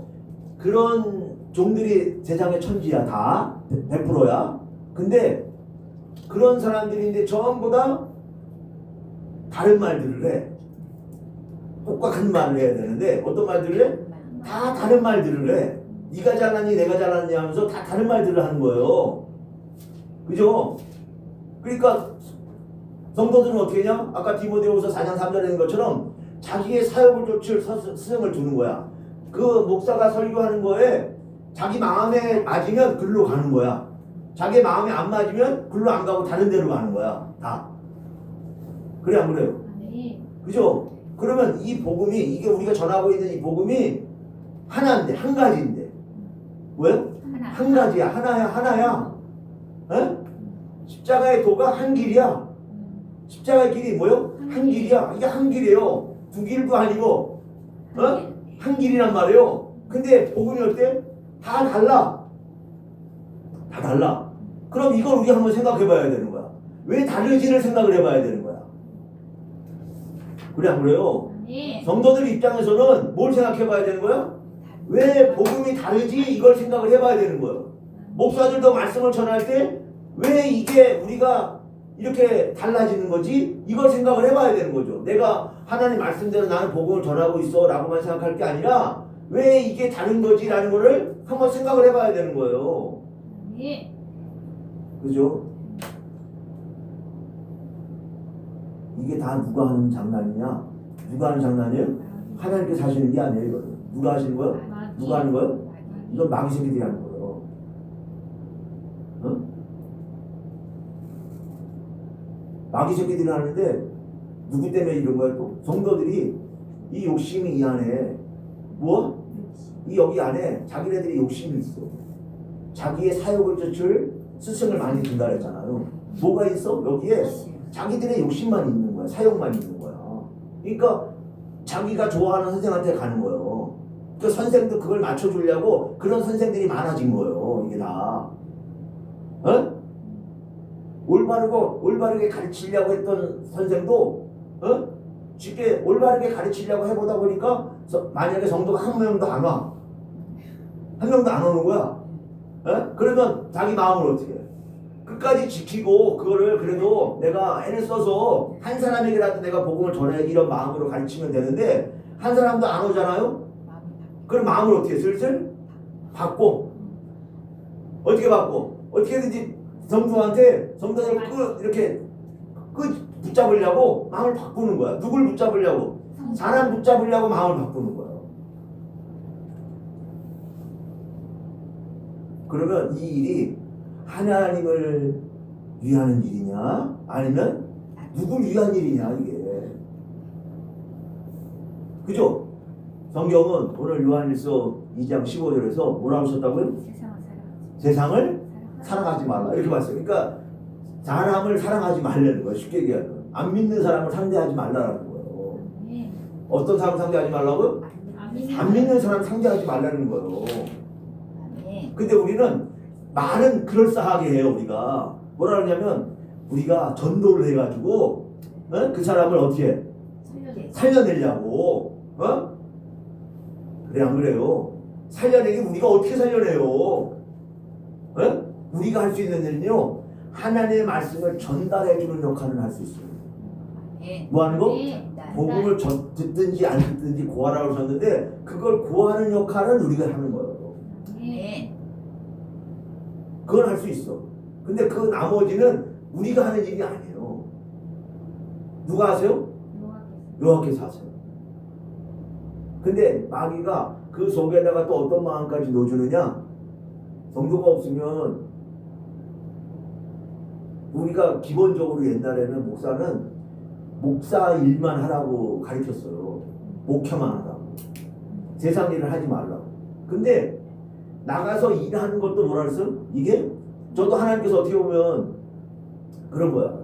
그런 종들이 세상의 천지야. 다 100%야. 근데 그런 사람들인데 전부 다 다른 말들을 해. 똑같은 말을 해야 되는데 어떤 말들을 해? 다 다른 말들을 해. 네가 잘났니 내가 잘났니 하면서 다 다른 말들을 하는 거예요. 그죠? 그러니까 성도들은 어떻게 했냐? 아까 디모데후서 4장 3절에 있는 것처럼 자기의 사역을 쫓을 스승을 두는 거야. 그 목사가 설교하는 거에 자기 마음에 맞으면 글로 가는 거야. 자기 마음에 안 맞으면 글로 안 가고 다른 데로 가는 거야. 다. 그래 안 그래요? 그죠? 그러면 이 복음이 이게 우리가 전하고 있는 이 복음이 하나인데 한 가지인데 뭐예요? 한 가지야. 하나야. 에? 십자가의 도가 한 길이야. 십자가의 길이 뭐요? 한 길이야. 이게 한 길이에요. 두 길도 아니고 한 길이란 말이에요. 근데 복음이 어때? 다 달라. 다 달라. 그럼 이걸 우리가 한번 생각해 봐야 되는 거야. 왜 다르지를 생각을 해봐야 되는 거야. 그래 안 그래요? 성도들 입장에서는 뭘 생각해 봐야 되는 거야? 왜 복음이 다르지? 이걸 생각을 해봐야 되는 거예요. 목사들도 말씀을 전할 때 왜 이게 우리가 이렇게 달라지는 거지? 이걸 생각을 해봐야 되는 거죠. 내가 하나님 말씀대로 나는 복음을 전하고 있어 라고만 생각할 게 아니라 왜 이게 다른 거지? 라는 거를 한번 생각을 해봐야 되는 거예요. 그죠? 이게 다 누가 하는 장난이냐? 누가 하는 장난이에요? 하나님께서 하시는 게 아니에요. 이거는 누가 하시는 거예요? 누가 하는 거예요? 이건 마귀 새끼들이 하는 거예요. 어? 마귀 새끼들이 하는데 누구 때문에 이런 거야 또? 성도들이 이 욕심이 이 안에 뭐? 이 여기 안에 자기네들이 욕심이 있어. 자기의 사욕을 쫓을 스승을 많이 둔다 그랬잖아요. 뭐가 있어? 여기에 자기들의 욕심만 있는 거야. 사욕만 있는 거야. 그러니까 자기가 좋아하는 선생한테 가는 거예요. 그 선생도 그걸 맞춰주려고 그런 선생들이 많아진 거예요. 이게 다. 어? 올바르게 가르치려고 했던 선생도 쉽게 올바르게 가르치려고 해보다 보니까 만약에 성도가 한 명도 안 와. 한 명도 안 오는 거야. 그러면 자기 마음을 어떻게 해? 끝까지 지키고 그거를 그래도 내가 애를 써서 한 사람에게라도 내가 복음을 전해 이런 마음으로 가르치면 되는데 한 사람도 안 오잖아요? 그럼 마음을 어떻게 해? 슬슬 바꿔. 어떻게 바꿔? 어떻게든지 성도를 이렇게 붙잡으려고 마음을 바꾸는 거야. 누굴 붙잡으려고? 사람 붙잡으려고 마음을 바꾸는 거야. 그러면 이 일이 하나님을 위하는 일이냐? 아니면 누굴 위한 일이냐 이게. 그죠? 성경은 오늘 요한일서 2장 15절에서 뭐라고 하셨다고요? 세상을 사랑하지 말라 이렇게 봤어요. 그러니까 사람을 사랑하지 말라는 거예요. 쉽게 얘기하면 안 믿는 사람을 상대하지 말라는 거예요. 어떤 사람 상대하지 말라고요? 안 믿는 사람 상대하지 말라는 거예요. 근데 우리는 말은 그럴싸하게 해요. 우리가 뭐라 그러냐면 우리가 전도를 해가지고 그 사람을 어떻게 해? 살려내려고 그래 안 그래요? 살려내기 우리가 어떻게 살려내요? 우리가 할 수 있는 일은요 하나님의 말씀을 전달해주는 역할을 할 수 있어요. 뭐 하는 거? 복음을 듣든지 안 듣든지 고하라고 하셨는데 그걸 고하는 역할은 우리가 하는 거예요. 그걸 할 수 있어. 근데 그 나머지는 우리가 하는 일이 아니에요. 누가 하세요? 여호와께서 하세요. 근데 마귀가 그 속에다가 또 어떤 마음까지 넣어주느냐? 성도가 없으면 우리가 기본적으로 옛날에는 목사는 목사 일만 하라고 가르쳤어요. 목회만 하라고. 세상 일을 하지 말라고. 근데 나가서 일하는 것도 뭐라 그랬어요? 이게 저도 하나님께서 어떻게 보면 그런 거야.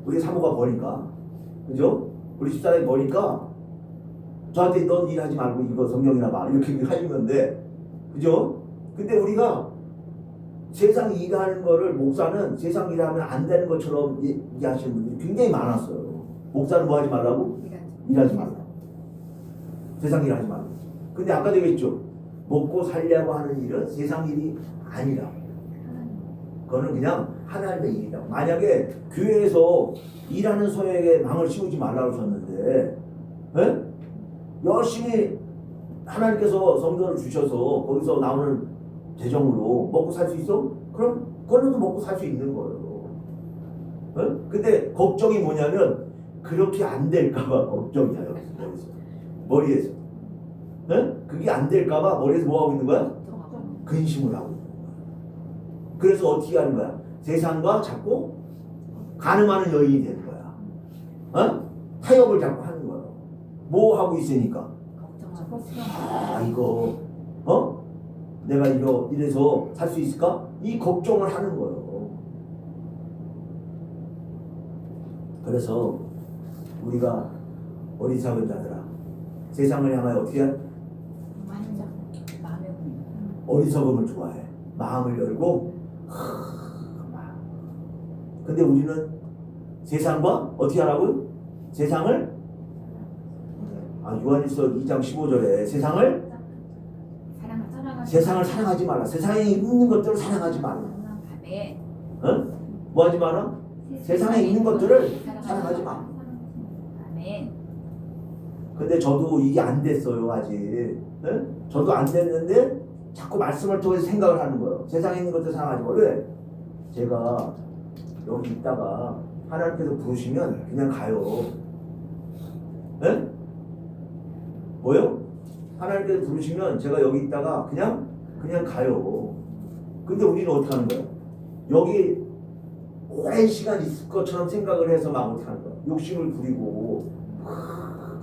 우리 사모가 보니까 그죠? 우리 집사람이 보니까 저한테 넌 일하지 말고 이거 성경이나 봐 이렇게 하시는데 그죠? 근데 우리가 세상 일하는 거를 목사는 세상 일하면 안 되는 것처럼 얘기하시는 분들이 굉장히 많았어요. 목사는 뭐 하지 말라고? 일하지 말라고. 세상 일하지 말라고. 근데 아까도 얘기했죠. 먹고 살려고 하는 일은 세상 일이 아니라 그거는 그냥 하나님의 일이다. 만약에 교회에서 일하는 소에게 망을 씌우지 말라고 하셨는데 열심히 하나님께서 성전을 주셔서 거기서 나오는 재정으로 먹고 살 수 있어? 그럼 그걸로도 먹고 살 수 있는 거예요. 근데 걱정이 뭐냐면 그렇게 안 될까봐 걱정이야. 머리에서. 그게 안 될까봐 머리에서 뭐 하고 있는 거야? 근심을 하고 있는 거야. 그래서 어떻게 하는 거야? 세상과 자꾸 가늠하는 여인이 되는 거야. 타협을 자꾸 하는 거야. 뭐 하고 있으니까? 이거 내가 이래서 살 수 있을까? 이 걱정을 하는 거예요. 그래서 우리가 어리석은 자들아 세상을 향하여 어떻게 해? 어리석음을 좋아해. 마음을 열고 근데 우리는 세상과 어떻게 하라고요? 세상을 요한일서 2장 15절에 세상을 사랑하지 말라. 세상에 있는 것들을 사랑하지 말라. 뭐 하지 마라? 세상에 있는 것들을 사랑하지 마. 근데 저도 이게 안 됐어요 아직. 저도 안 됐는데 자꾸 말씀을 통해서 생각을 하는 거예요. 세상에 있는 것들 사랑하지 마. 왜? 제가 여기 있다가 하나님께서 부르시면 그냥 가요. 뭐요? 하나님께서 부르시면 제가 여기 있다가 그냥 가요. 근데 우리는 어떻게 하는 거야? 여기 오랜 시간 있을 것처럼 생각을 해서 막 어떻게 하는 거야? 욕심을 부리고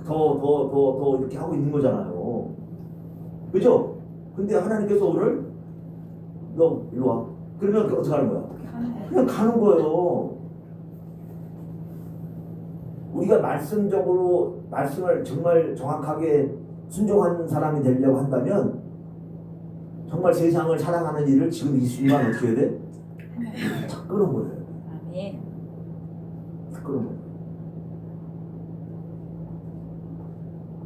더 이렇게 하고 있는 거잖아요. 그죠? 근데 하나님께서 오늘 너 일로 와. 그러면 어떻게 하는 거야? 그냥 가는 거예요. 우리가 말씀적으로 말씀을 정말 정확하게 순종하는 사람이 되려고 한다면 정말 세상을 사랑하는 일을 지금 이 순간 어떻게 해야 돼? 탁 끊어버려요. 아멘. 탁 끊어버려요.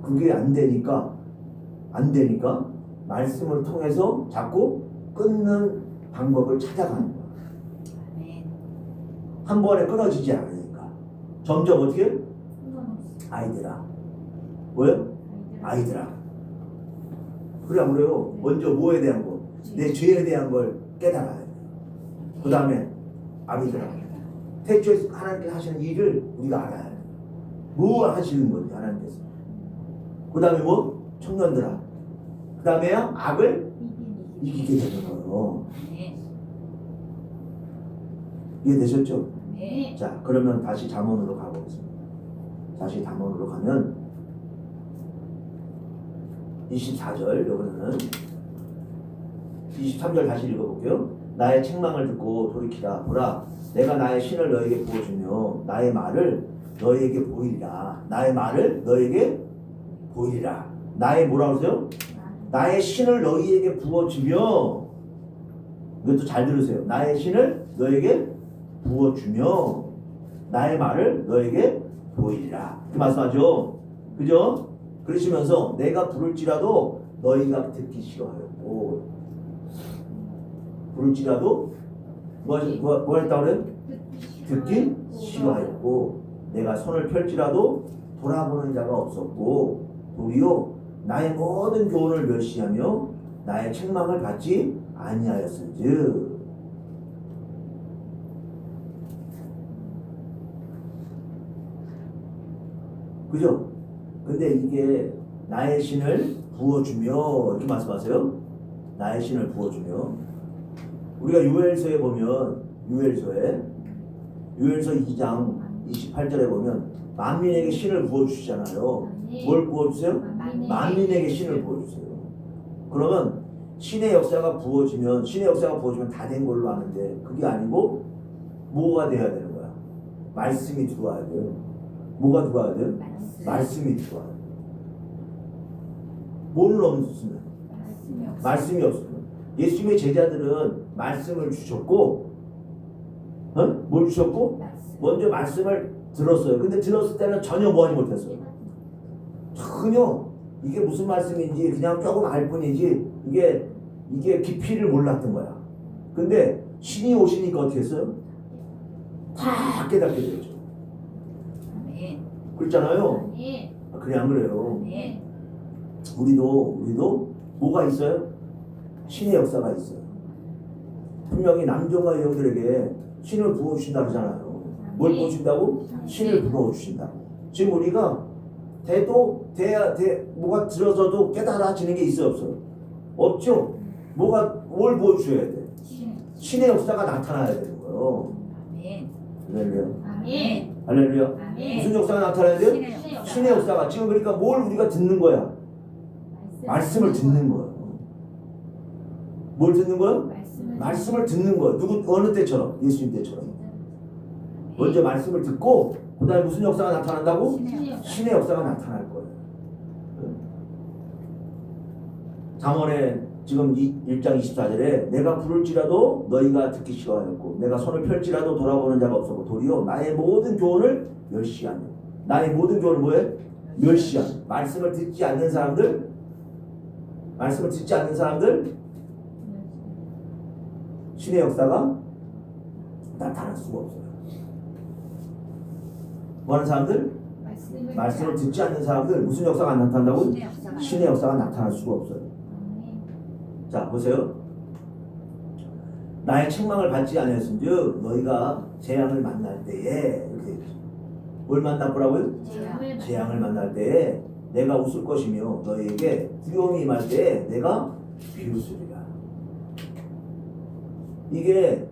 그게 안 되니까 말씀을 통해서 자꾸 끊는 방법을 찾아가는 거야. 아멘. 한 번에 끊어지지 않으니까 점점 어떻게? 아이들아. 뭐요? 아이들아. 그래 안 그래요? 먼저 뭐에 대한 거? 내 죄에 대한 걸 깨달아야 돼. 그 다음에 아이들아. 태초에 하나님께서 하시는 일을 우리가 알아야 돼. 뭐 하시는 건지 하나님께서. 그 다음에 뭐? 청년들아. 그 다음에 악을 이기게 되는 거예요. 아멘. 이해되셨죠? 아멘. 자, 그러면 다시 잠언으로 가보겠습니다. 다시 잠언으로 가면 24절, 여기는 23절 다시 읽어볼게요. 나의 책망을 듣고 돌이키라. 보라, 내가 나의 신을 너에게 부어주며 나의 말을 너에게 보이리라. 나의 말을 너에게 보이리라. 나의 뭐라고 하세요? 나의 신을 너희에게 부어주며, 이것도 잘 들으세요. 나의 신을 너에게 부어주며 나의 말을 너에게 보이리라. 그 말씀하죠. 그죠? 그러시면서 내가 부를지라도 너희가 듣기 싫어하였고, 부를지라도 뭐 했다고 그래요? 듣기 싫어하였고, 내가 손을 펼지라도 돌아보는 자가 없었고, 도리어 나의 모든 교훈을 멸시하며 나의 책망을 받지 아니하였은즉. 그죠? 근데 이게 나의 신을 부어주며 이렇게 말씀하세요. 나의 신을 부어주며. 우리가 요엘서에 보면 요엘서 2장 28절에 보면 만민에게 신을 부어주시잖아요. 뭘 부어주세요? 만민에게 신을 부어주세요. 그러면 신의 역사가 부어지면 다 된 걸로 아는데 그게 아니고 뭐가 돼야 되는 거야? 말씀이 들어와야 돼요. 뭐가 들어와야 돼요? 말씀이 들어와야 돼요. 뭐는 없으면? 말씀이 없으면. 예수님의 제자들은 말씀을 주셨고, 뭘 주셨고? 먼저 말씀을 들었어요. 근데 들었을 때는 전혀 뭐하지 못했어요. 전혀 이게 무슨 말씀인지 그냥 조금 알 뿐이지 이게 깊이를 몰랐던 거야. 근데 신이 오시니까 어떻게 했어요? 다 깨닫게 되죠. 그렇잖아요. 그래 안 그래요? 우리도 뭐가 있어요? 신의 역사가 있어요. 분명히 남종과 여종들에게 신을 부어주신다 그러잖아요. 뭘 부어주신다고? 신을 부어주신다고. 지금 우리가 뭐가 들어서도 깨달아지는 게 있어요, 없어요? 없죠? 뭘 보여주셔야 돼? 신의 역사가 나타나야 되는 거예요. 할렐루야. 할렐루야. 무슨 역사가 나타나야 돼요? 신의 역사가. 지금 그러니까 뭘 우리가 듣는 거야? 말씀을 듣는 거예요. 뭘 듣는 거예요? 말씀을 듣는 거예요. 어느 때처럼? 예수님 때처럼. 먼저 말씀을 듣고 그 다음에 무슨 역사가 나타난다고? 신의 역사가 나타날 거예요. 잠언에 지금 1장 24절에 내가 부를지라도 너희가 듣기 싫어하였고 내가 손을 펼지라도 돌아보는 자가 없었고 도리어 나의 모든 교훈을 멸시하며. 나의 모든 교훈을 뭐해? 멸시하며. 말씀을 듣지 않는 사람들 신의 역사가 나타날 수가 없어요. 뭐 하는 사람들? 말씀을 듣지 않는 사람들 무슨 역사가 안 나타난다고? 신의 역사가 나타날 수가 없어요. 자 보세요. 나의 책망을 받지 아니하였은즉 너희가 재앙을 만날 때에 이렇게 뭘 만나보라고요? 재앙을 만날 때에 내가 웃을 것이며 너희에게 두려움이 임할 때 내가 비웃으리라. 이게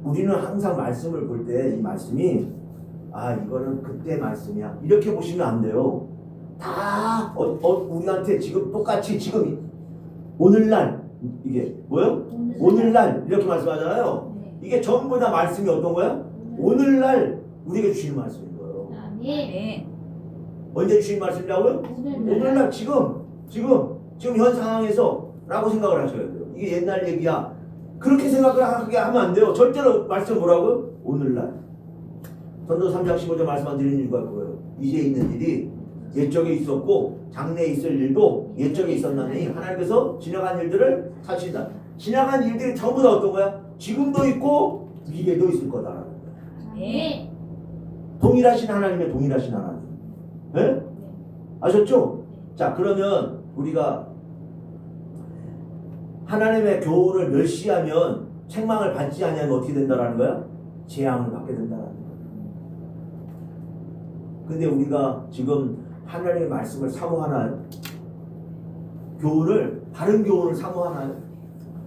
우리는 항상 말씀을 볼 때 이 말씀이 이거는 그때 말씀이야 이렇게 보시면 안 돼요. 다 우리한테 지금 똑같이 지금 오늘날 이게 뭐요? 오늘날 이렇게 말씀하잖아요. 이게 전부 다 말씀이 어떤 거야? 오늘날 우리에게 주신 말씀인 거예요. 아멘. 언제 주신 말씀이라고요? 오늘날 지금 현 상황에서 라고 생각을 하셔야 돼요. 이게 옛날 얘기야 그렇게 생각을 하게 하면 안 돼요. 절대로 말씀 뭐라고요? 오늘날. 전도 3장 15절 말씀 드리는 이유가 그거예요. 이제 있는 일이 옛적에 있었고 장래에 있을 일도 옛적에 있었나니 하나님께서 지나간 일들을 사신다. 지나간 일들이 전부 다 어떤 거야? 지금도 있고 미래도 있을 거다라는 거야. 아멘. 동일하신 하나님의 동일하신 하나님. 네? 아셨죠? 자, 그러면 우리가 하나님의 교훈을 멸시하면 책망을 받지 아니하면 어떻게 된다라는 거야? 재앙을 받게 된다라는 거야. 근데 우리가 지금 하나님의 말씀을 사모하나요? 바른 교훈을 사모하나요?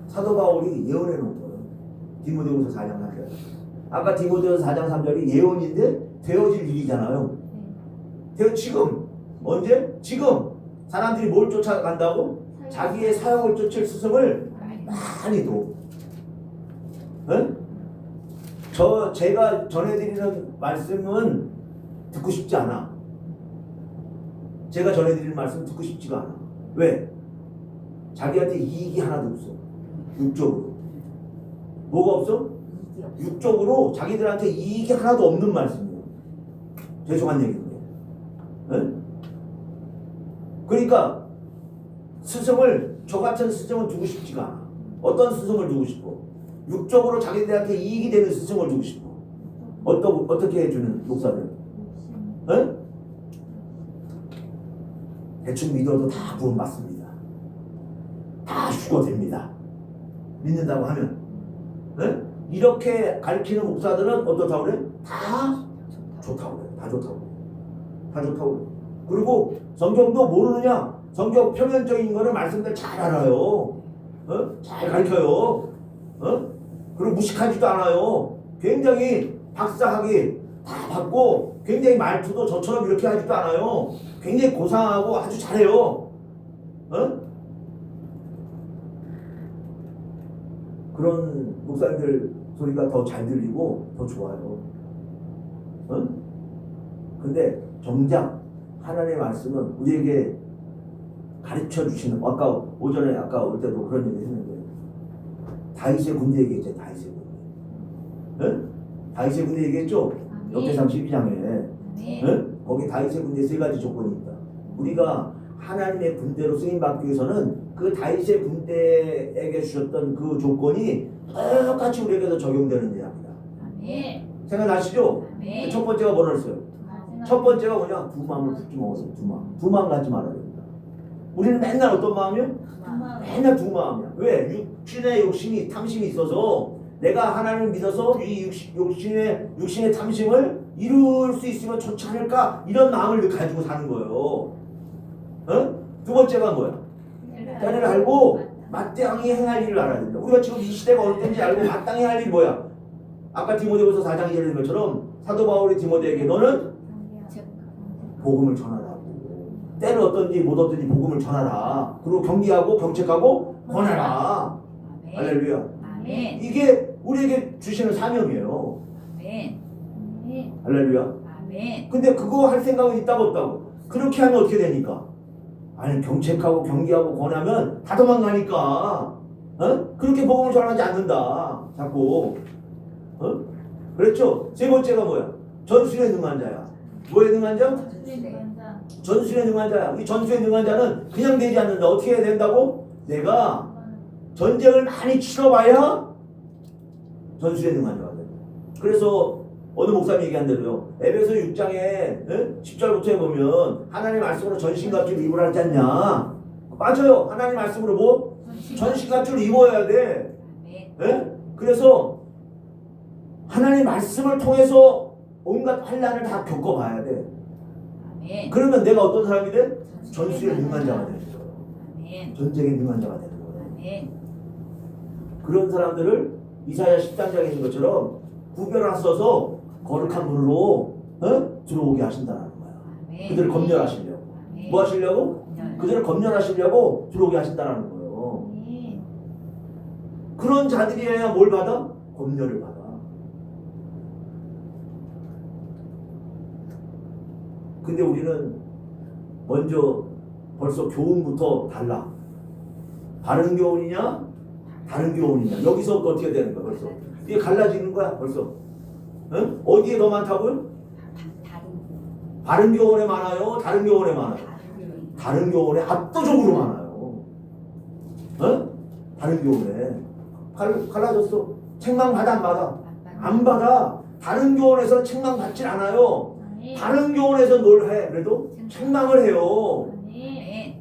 사도 바울이 예언해 놓은 거예요. 디모데후서 4장 3절. 아까 디모데후서 4장 3절이 예언인데 되어질 일이잖아요. 지금 언제? 지금 사람들이 뭘 쫓아간다고? 자기의 사역을 쫓을 스승을 많이도. 네? 제가 전해드리는 말씀은 듣고 싶지 않아. 제가 전해드리는 말씀 듣고 싶지가 않아. 왜? 자기한테 이익이 하나도 없어. 육적으로. 뭐가 없어? 육적으로 자기들한테 이익이 하나도 없는 말씀이에요. 죄송한 얘기인데. 네? 그러니까 저 같은 스승을 두고 싶지가 않아. 어떤 스승을 두고 싶어? 육적으로 자기들한테 이익이 되는 스승을 두고 싶어. 어떻게 해주는 목사들? 네? 대충 믿어도 다 구원받습니다. 다 죽어됩니다. 믿는다고 하면. 네? 이렇게 가르치는 목사들은 어떻다고 그래? 다 좋다고 그래. 다 좋다고 그래. 다 좋다고 그래. 그리고 성경도 모르느냐? 성경 표면적인 거는 말씀들 잘 알아요. 잘 가르쳐요. 그리고 무식하지도 않아요. 굉장히 박사학위 다 받고 굉장히 말투도 저처럼 이렇게 하지도 않아요. 굉장히 고상하고 아주 잘해요. 그런 목사님들 소리가 더 잘 들리고 더 좋아요. 근데 정작 하나님의 말씀은 우리에게 가르쳐 주시는, 아까 오전에 아까 올 때도 그런 얘기 했는데 다윗의 군대 얘기했죠. 다윗의 군대. 다윗의 군대 얘기했죠. 역대상 12장에. 거기 다윗의 군대 세 가지 조건이 있다. 우리가 하나님의 군대로 쓰임 받기 위해서는 그 다윗의 군대에게 주셨던 그 조건이 똑같이 우리에게도 적용되는 이야기다. 생각나시죠? 첫 번째가 뭐라 했어요? 첫 번째가 뭐냐? 두 마음을 굳게 먹었어요. 두 마음 갖지 말아야 됩니다. 우리는 맨날 어떤 마음이요? 맨날 두 마음이야. 왜? 육신의 욕심이 탐심이 있어서 내가 하나님을 믿어서 이 육신의 탐심을 이룰 수 있으면 좋지 않을까? 이런 마음을 가지고 사는 거예요. 두 번째가 뭐야? 때를 알고 마땅히 행할 일을 알아야 된다. 우리가 지금 이 시대가 어느 때인지 알고 마땅히 할 일이 뭐야? 아까 디모데후서 4장 2절에 있는 것처럼 사도 바울이 디모데에게 너는 복음을 전하라. 때를 어떤지 못 어떤지 복음을 전하라. 그리고 경계하고 경책하고 권하라. 할렐루야. 이게 우리에게 주시는 사명이에요. 할렐루야. 근데 그거 할 생각은 있다고 없다고? 그렇게 하면 어떻게 되니까? 아니 경책하고 경계하고 권하면 다 도망가니까. 그렇게 복음을 전하지 않는다. 자꾸. 그랬죠? 세 번째가 뭐야? 전술에 능한 자야. 뭐에 능한 자? 전술에 능한 자야. 이 전술에 능한 자는 그냥 되지 않는다. 어떻게 해야 된다고? 내가 전쟁을 많이 치러봐야 전술에 능한 자가 돼. 그래서 어느 목사님 얘기한 대로요. 에베소 6장에 10절부터 보면 하나님 말씀으로 전신갑주를 입으라 하지 않냐? 맞아요. 하나님 말씀으로 뭐? 전신갑주를 입어야 돼. 그래서 하나님 말씀을 통해서 온갖 환난을 다 겪어봐야 돼. 아멘. 그러면 내가 어떤 사람이 돼? 전술에 능한 자가 되는 거예요. 아멘. 전쟁에 능한 자가 되는 거예요. 아멘. 그런 사람들을 이사야 10장에 있는 것처럼 구별하셔서 거룩한 문으로 들어오게 하신다는 거예요. 아멘. 그들을 검열하시려고. 아멘. 뭐 하시려고? 아멘. 그들을 검열하시려고 들어오게 하신다는 거예요. 아멘. 그런 자들이어야 뭘 받아? 검열을 받아. 근데 우리는 먼저 벌써 교훈부터 달라. 바른 교훈이냐? 다른 교훈이냐? 여기서부터 어떻게 되는 거야 벌써? 이게 갈라지는 거야 벌써. 응? 어디에 더 많다고요? 바른 교훈에 많아요? 다른 교훈에 많아요? 다른 교훈에 압도적으로 많아요. 응? 다른 교훈에 갈라졌어. 책망 받아 안 받아? 안 받아. 다른 교훈에서 책망 받질 않아요. 다른 교훈에서 뭘 해? 그래도 책망을 해요. 아멘.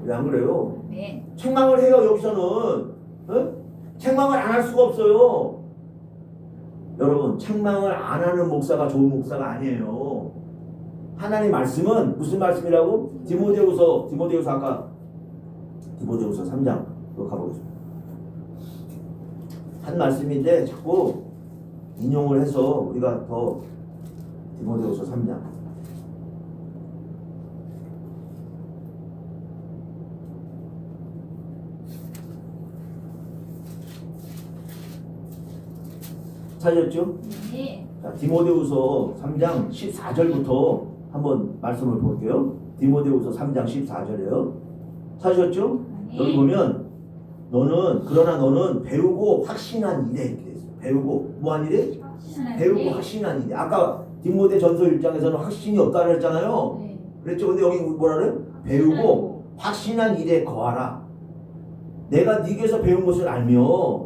왜 안 그래요? 아멘. 책망을 해요. 여기서는 책망을 안 할 수가 없어요. 여러분, 책망을 안 하는 목사가 좋은 목사가 아니에요. 하나님 말씀은 무슨 말씀이라고? 디모데후서 아까 디모데후서 3장 가보겠습니다. 한 말씀인데 자꾸 인용을 해서 우리가 더 디모데후서 3장 찾았죠? 네. 자, 디모데후서 3장 14절부터 한번 말씀을 볼게요. 디모데후서 3장 14절이에요. 찾으셨죠? 여기 보면 그러나 너는 배우고 확신한 일에 이렇게 돼 있어요. 배우고 뭐한 일에? 배우고 확신한 일에. 아까 디모데 전서 1장에서는 확신이 없다고 했잖아요. 네. 그랬죠? 근데 여기 뭐라 그래? 배우고 확신한 일에 거하라. 내가 네게서 배운 것을 알며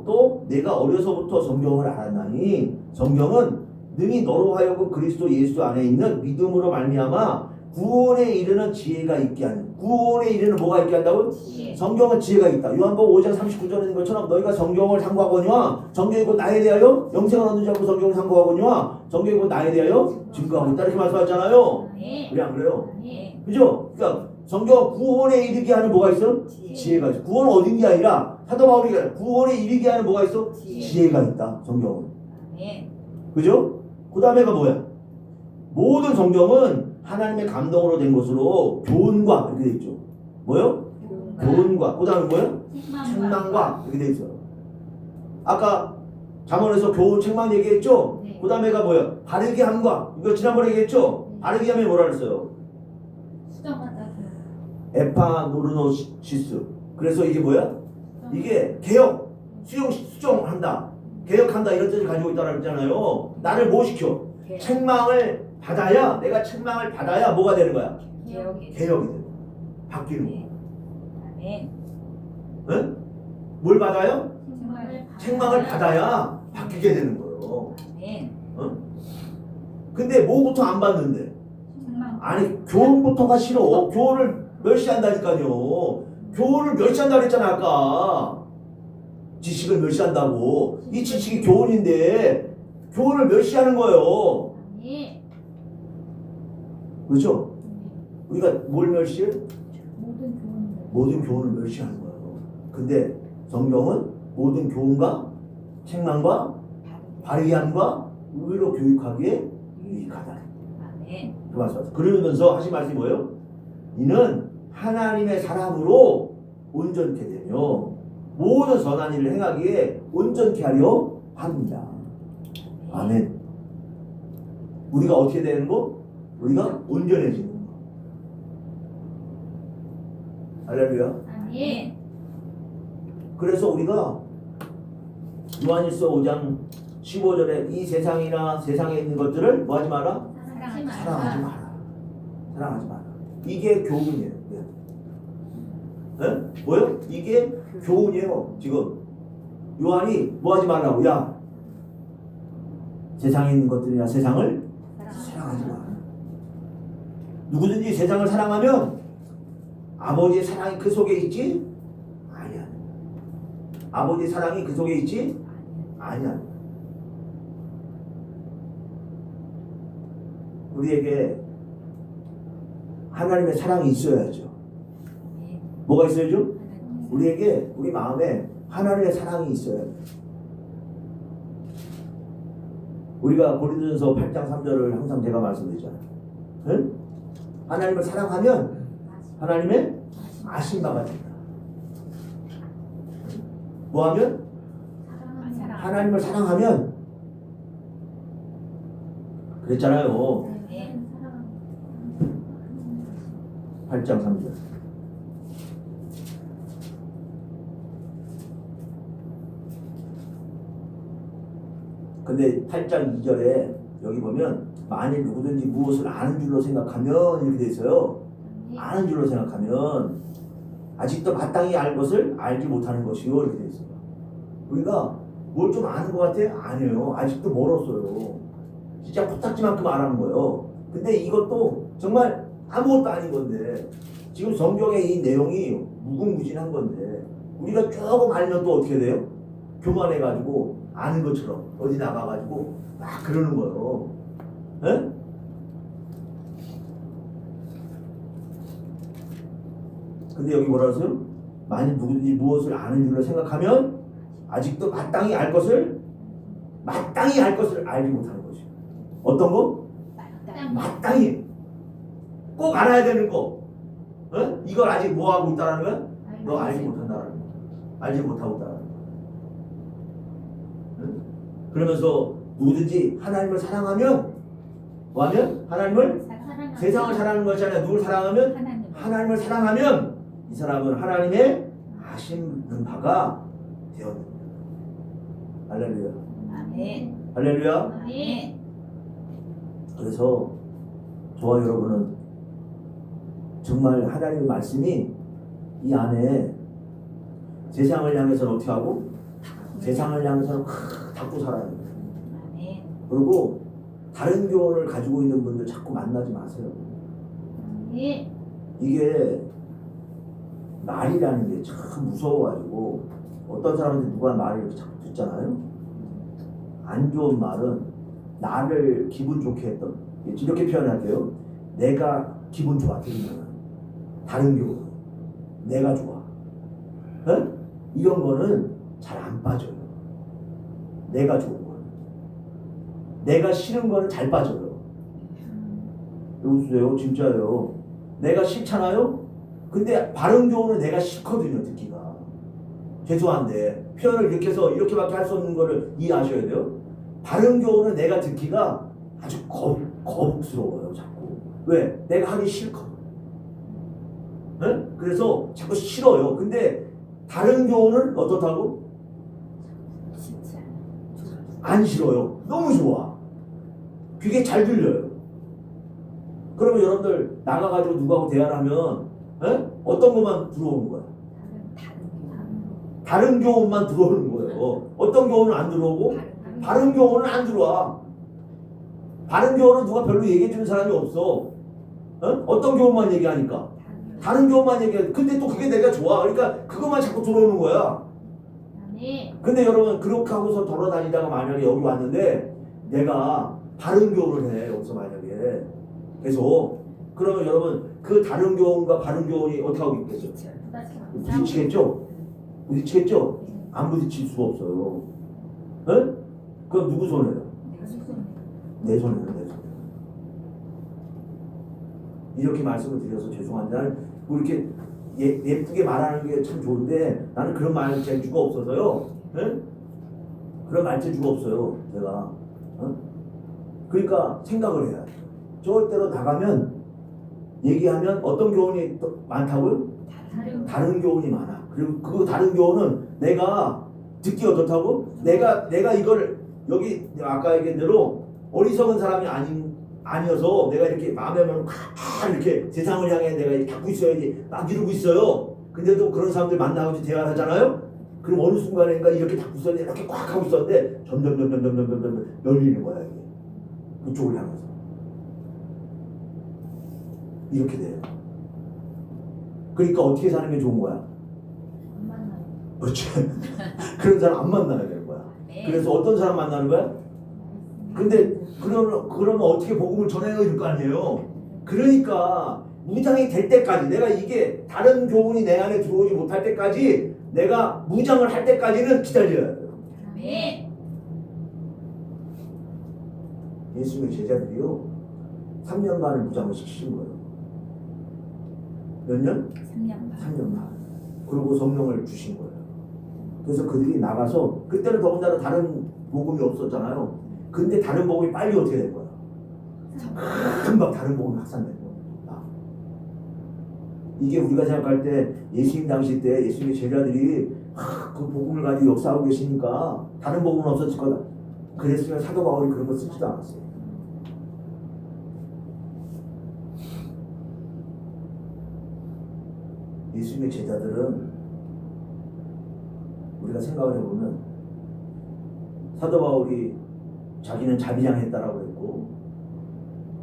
또 내가 어려서부터 성경을 알았나니 성경은 능히 너로 하여금 그리스도 예수 안에 있는 믿음으로 말미암아 구원에 이르는 지혜가 있게 하는. 구원에 이르는 뭐가 있게 한다고? 지혜. 성경은 지혜가 있다. 요한복음 5장 39절에 있는 것처럼 너희가 성경을 상고하거니와 성경이 곧 나에 대하여 영생을 얻는 자고 성경을 상고하거니와 성경이 곧 나에 대하여 증거하고 있다. 이렇게 말씀하셨잖아요. 네. 그래 안 그래요? 네. 그죠? 그러니까 성경 구원에 이르게 하는 뭐가 있어? 지혜가 있어. 구원은 얻은 게 아니라 사도 바울이 구원에 이르게 하는 뭐가 있어? 지혜가 있다. 성경은. 네. 그죠? 그 다음에가 뭐야? 모든 성경은 하나님의 감동으로 된 것으로 교훈과 이렇게 돼 있죠. 뭐요? 교훈과. 그 다음에 뭐요? 책망과 이렇게 돼 있어요. 아까 잠언에서 교훈 책망 얘기했죠? 네. 그 다음에가 뭐야? 바르게 함과. 이거 지난번에 얘기했죠? 바르게 함에 뭐라 그랬어요? 수정하다. 에파노르노시스. 그래서 이게 뭐야? 이게 개혁, 수정한다, 개혁한다 이런 뜻을 가지고 있다고 했잖아요. 나를 뭐 시켜? 책망을 받아야, 내가 책망을 받아야 뭐가 되는 거야? 개혁이. 개혁이 되는 거야. 바뀌는 거야. 아멘. 응? 뭘 받아요? 책망을 받아야 바뀌게 되는 거예요. 아멘. 응? 근데 뭐부터 안 받는데? 책망. 아니 교훈부터가 싫어. 교훈을 멸시한다니까요. 교훈을 멸시한다고 했잖아 아까. 지식을 멸시한다고. 이 지식이 교훈인데 교훈을 멸시하는 거예요. 네. 그렇죠? 우리가 뭘 멸시해? 모든 교훈. 모든 교훈을 멸시하는 거예요. 근데 성경은 모든 교훈과 책망과 바르게 함과 의로 교육하기에 유익하다. 아멘. 그 말씀. 그러면서 하신 말씀이 뭐예요? 이는 하나님의 사람으로 온전케 되며 모든 선한 일을 행하기에 온전케 하려 합니다. 아멘. 우리가 어떻게 되는 거? 우리가 온전해지는 거. 할렐루야. 아멘. 그래서 우리가 요한일서 5장 15절에 이 세상이나 세상에 있는 것들을 뭐 하지 마라? 사랑하지 마라. 사랑하지 마라. 이게 교훈이에요. 네? 뭐요? 이게 교훈이에요. 지금 요한이 뭐 하지 말라고? 야, 세상에 있는 것들이나 세상을 사랑하지 마라. 누구든지 세상을 사랑하면 아버지의 사랑이 그 속에 있지? 아니야. 아버지의 사랑이 그 속에 있지? 아니야. 우리에게 하나님의 사랑이 있어야죠. 아멘. 뭐가 있어야죠? 하나님. 우리에게 우리 마음에 하나님의 사랑이 있어야 돼. 우리가 고린도전서 8장 3절을 항상 제가 말씀드리잖아요. 응? 하나님을 사랑하면 하나님의 아신바가 된다. 뭐하면? 하나님을 사랑하면 그랬잖아요. 아멘. 8장 3절. 근데 8장 2절에 여기 보면 만일 누구든지 무엇을 아는 줄로 생각하면 이렇게 돼 있어요. 아는 줄로 생각하면 아직도 마땅히 알 것을 알지 못하는 것이요 이렇게 돼 있어요. 우리가 뭘 좀 아는 것 같아? 아니에요. 아직도 멀었어요. 진짜 코딱지만큼 안 하는 거예요. 근데 이것도 정말 아무것도 아닌 건데 지금 성경의 이 내용이 무궁무진한 건데 우리가 조금 알면 또 어떻게 돼요? 교만해가지고 아는 것처럼 어디 나가가지고 막 그러는 거예요. 에? 근데 여기 뭐라 하세요? 만일 누구든지 무엇을 아는 줄로 생각하면 아직도 마땅히 알 것을 알지 못하는 것이요. 어떤 거? 마땅히 꼭 알아야 되는 거. 어? 이걸 아직 뭐 하고 있다라는 거야? 너 알지 못한다라는 거. 알지 못하고 있다라는 거. 응? 그러면서 누구든지 하나님을 사랑하면 뭐하면? 하나님을 세상을 사랑하는 것이 아니라 누굴 사랑하면? 하나님을 사랑하면 이 사람은 하나님의 아시는 바가 되었느니라. 할렐루야. 아멘. 할렐루야. 아멘. 그래서 저와 여러분은 정말 하나님의 말씀이 이 안에 세상을 향해서는 어떻게 하고? 세상을 향해서는 닫고 살아야 돼요. 아멘. 그리고 다른 교훈을 가지고 있는 분들 자꾸 만나지 마세요. 아멘. 이게 말이라는 게 참 무서워가지고 어떤 사람한테 누가 말을 이렇게 자꾸 듣잖아요. 안 좋은 말은 나를 기분 좋게 했던, 이렇게 표현할게요. 내가 기분 좋아 들으면 다른 교훈 내가 좋아. 어? 이런 거는 잘 안 빠져요. 내가 좋은 거는. 내가 싫은 거는 잘 빠져요. 여보세요, 진짜예요. 내가 싫잖아요. 근데 바른 교훈은 내가 싫거든요, 듣기가. 죄송한데 표현을 이렇게 해서 이렇게밖에 할 수 없는 거를 이해하셔야 돼요. 바른 교훈은 내가 듣기가 아주 거북스러워요, 자꾸. 왜? 내가 하기 싫거든. 네? 그래서 자꾸 싫어요. 근데 다른 교훈은 어떻다고? 진짜. 안 싫어요. 너무 좋아. 귀에 잘 들려요. 그러면 여러분들 나가가지고 누구하고 대화를 하면 어떤 것만 들어오는 거야? 다른 교훈만 들어오는 거예요. 어떤 교훈은 안 들어오고 바른 교훈은 안 들어와. 바른 교훈은 누가 별로 얘기해 주는 사람이 없어. 어떤 교훈만 얘기하니까 다른 교훈만 얘기해. 근데 또 그게 내가 좋아. 그러니까 그것만 자꾸 들어오는 거야. 아멘. 근데 여러분 그렇게 하고서 돌아다니다가 만약에 여기 왔는데 내가 바른 교훈을 해. 여기서 만약에 계속 그러면 여러분 그 다른 교훈과 바른 교훈이 어떻게 하고 있겠어요? 부딪히겠죠? 부딪히겠죠? 안 부딪힐 수가 없어요. 에? 그럼 누구 손해요? 내 손해요, 내 손해. 이렇게 말씀을 드려서 죄송한데 나는 뭐 이렇게 예쁘게 말하는 게 참 좋은데 나는 그런 말 재주가 없어서요. 에? 그런 말 재주가 없어요, 제가. 그러니까 생각을 해야 돼. 절대로 나가면 얘기하면 어떤 교훈이 많다고요? 다른 교훈이 많아. 그리고 그 다른 교훈은 내가 듣기 어떻다고? 내가 이걸 여기 아까 얘기한 대로 어리석은 사람이 아니어서 내가 이렇게 마음에 하면 이렇게 세상을 향해 내가 이렇게 닫고 있어야지 막 이러고 있어요. 근데도 그런 사람들 만나고 대화를 하잖아요. 그럼 어느 순간인가 이렇게 닫고 있었는데 이렇게 꽉 하고 있었는데 점점 열리는 거야 이게. 그쪽을 향해서 이렇게 돼요. 그러니까 어떻게 사는 게 좋은 거야? 그렇지. 그런 사람 안 만나야 되는 거야. 그래서 어떤 사람 만나는 거야? 근데 그러면 어떻게 복음을 전해야 될 거 아니에요? 그러니까 무장이 될 때까지, 내가 이게 다른 교훈이 내 안에 들어오지 못할 때까지, 내가 무장을 할 때까지는 기다려야 돼요. 아멘. 예수님의 제자들이요 3년간을 무장을 시키신 거예요. 몇 년? 3년 반. 3년 반. 그리고 성령을 주신 거예요. 그래서 그들이 나가서, 그때는 더군다나 다른 복음이 없었잖아요. 근데 다른 복음이 빨리 어떻게 된 거야? 금방 다른 복음이 확산된 거야. 이게 우리가 생각할 때 예수님 당시 때 예수님의 제자들이 그 복음을 가지고 역사하고 계시니까 다른 복음은 없었을 거다. 그랬으면 사도 바울이 그런 거 쓰지도 않았어요. 예수님의 제자들은 우리가 생각을 해보면 사도 바울이 자기는 자비장했다라고 했고,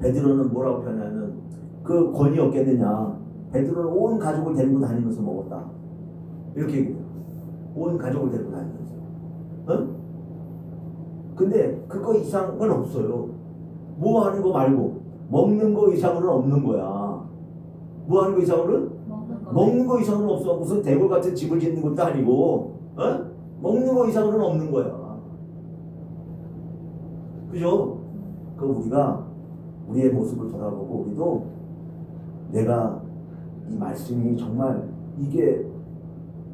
베드로는 뭐라고 표현하면 그 권위 없겠느냐, 베드로는 온 가족을 데리고 다니면서 먹었다 이렇게 얘기해요. 온 가족을 데리고 다니면서. 응? 근데 그거 이상은 없어요. 뭐 하는 거 말고 먹는 거 이상으로는 없는 거야. 뭐 하는 거 이상으로는? 먹는 거 이상은 없어. 무슨 대골 같은 집을 짓는 것도 아니고, 어? 먹는 거 이상은 없는 거야. 그죠? 그럼 우리가 우리의 모습을 돌아보고, 우리도 내가 이 말씀이 정말 이게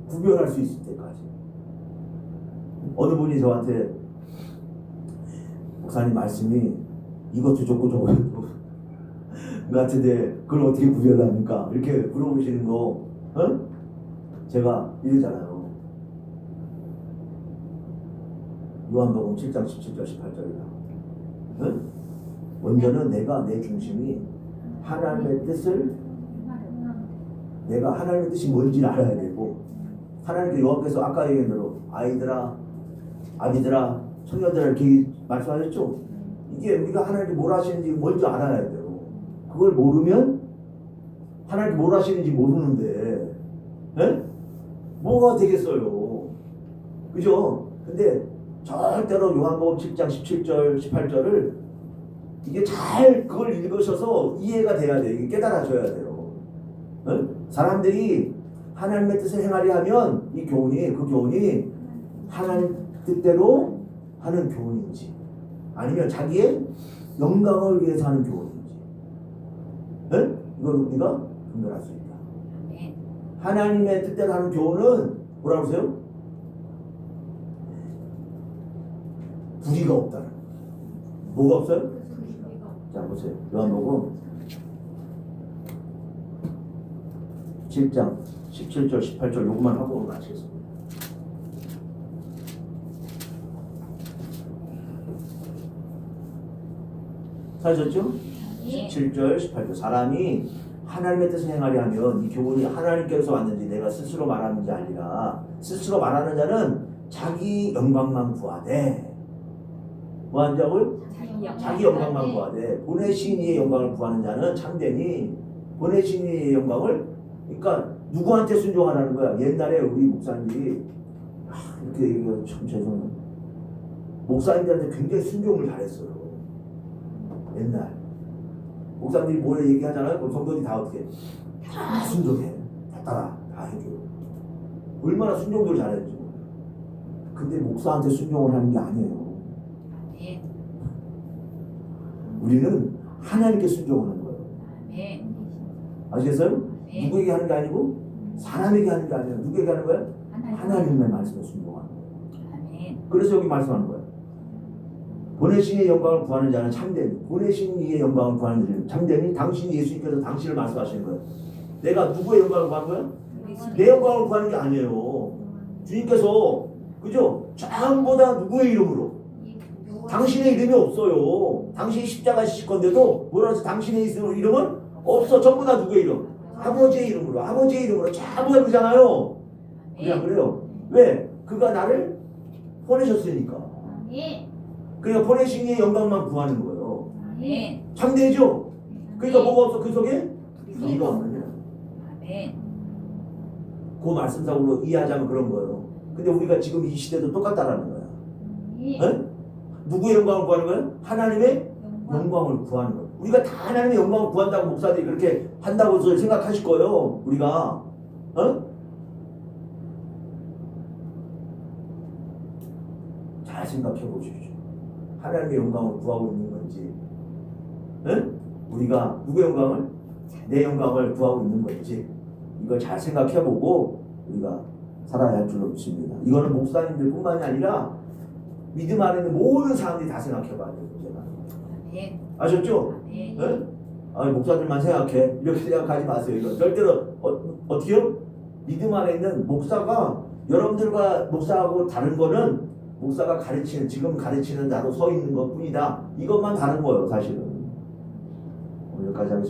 구별할 수 있을 때까지. 어느 분이 저한테 목사님 말씀이 이것도 좋고 저것도 좋고 같은데 그걸 어떻게 구별합니까? 이렇게 물어보시는 거, 어? 제가 이러잖아요. 요한복음 7장 17절 18절이다. 응? 먼저는 내가 내 중심이 하나님의 뜻을, 내가 하나님의 뜻이 뭔지를 알아야 되고, 하나님께 여호와께서 아까 얘기한 대로 아이들아, 아비들아, 청년들아 이렇게 말씀하셨죠? 이게 우리가 하나님께 뭘 하시는지 먼저 알아야 돼요. 그걸 모르면 하나님께 뭘 하시는지 모르는데, 에? 뭐가 되겠어요? 그죠? 근데 절대로 요한복음 7장 17절 18절을 이게 잘 그걸 읽으셔서 이해가 돼야 돼요. 이게 깨달아져야 돼요. 에? 사람들이 하나님의 뜻을 행하려 하면 이 교훈이, 그 교훈이 하나님 뜻대로 하는 교훈인지, 아니면 자기의 영광을 위해서 하는 교훈인지, 네? 이걸 우리가 분별할 수 있다. 하나님의 뜻대로 하는 교훈은 뭐라고 하세요? 불의가 없다는. 뭐가 없어요? 자 보세요. 요한복음 7장 17절 18절 요것만 하고 마치겠습니다. 찾으셨죠? 17절 18절. 사람이 하나님의 뜻을 행하려 하면, 이 교훈이 하나님께서 왔는지 내가 스스로 말하는지 아니라, 스스로 말하는 자는 자기 영광만 구하되, 뭐 한다고요? 자기 영광만 구하되 보내신 이의 영광을 구하는 자는 참되니, 보내신 이의 영광을, 그러니까 누구한테 순종하라는 거야? 옛날에 우리 목사님들이 이렇게 얘기하면 참 죄송해요. 목사님들한테 굉장히 순종을 잘했어요. 옛날 목사님들이 뭘 얘기하잖아요. 그럼 성도들이 다 어떻게 다 순종해, 다 따라, 다 해줘. 얼마나 순종을 잘했는지. 근데 목사한테 순종을 하는 게 아니에요. 우리는 하나님께 순종하는 거예요. 아시겠어요? 누구에게 하는 게 아니고 사람에게 하는 게 아니에요. 누구에게 하는 거예요? 하나님의 말씀에 순종하는 거예요. 그래서 여기 말씀하는 거예요. 보내신 이의 영광을 구하는 자는 참되니, 보내신 이의 영광을 구하는 자는 참되니, 당신이 예수님께서 당신을 말씀하시는 거예요. 내가 누구의 영광을 구하는 거예요? 내 영광을 구하는 게 아니에요. 주님께서, 그죠? 전보다 누구의 이름으로? 당신의 이름이 없어요. 당신이 십자가 지실 건데도 뭐라 해서 당신의 이름은 없어. 전부 다 누구의 이름? 아버지의 이름으로, 아버지의 이름으로 전부 다 그러잖아요. 그냥 그래요. 왜? 그가 나를 보내셨으니까. 그러니까 보내신 이의 영광만 구하는 거예요. 참되죠? 그러니까 뭐가 없어? 그 속에? 불의가 없느냐. 그 말씀상으로 이해하자면 그런 거예요. 근데 우리가 지금 이 시대도 똑같다라는 거야. 에? 누구의 영광을 구하는 거예요? 하나님의 영광을 구하는 거예요. 우리가 다 하나님의 영광을 구한다고 목사들이 그렇게 한다고 생각하실 거예요. 우리가 잘 생각해 보십시오. 하나님의 영광을 구하고 있는 건지, 우리가 누구의 영광을? 내 영광을 구하고 있는 건지, 이걸 잘 생각해 보고 우리가 살아야 할 줄로 믿습니다. 이거는 목사님들뿐만이 아니라 믿음 안에 있는 모든 사람들이 다 생각해 봐야 돼요. 문제가. 아멘. 아셨죠? 아멘. 아니 목사들만 생각해 이렇게 생각하지 마세요. 이거 절대로 어떻게요? 믿음 안에 있는 목사가 여러분들과 목사하고 다른 거는 목사가 가르치는 지금 가르치는 자로 서 있는 것뿐이다. 이것만 다른 거예요, 사실은. 오늘 여기까지 하겠습니다.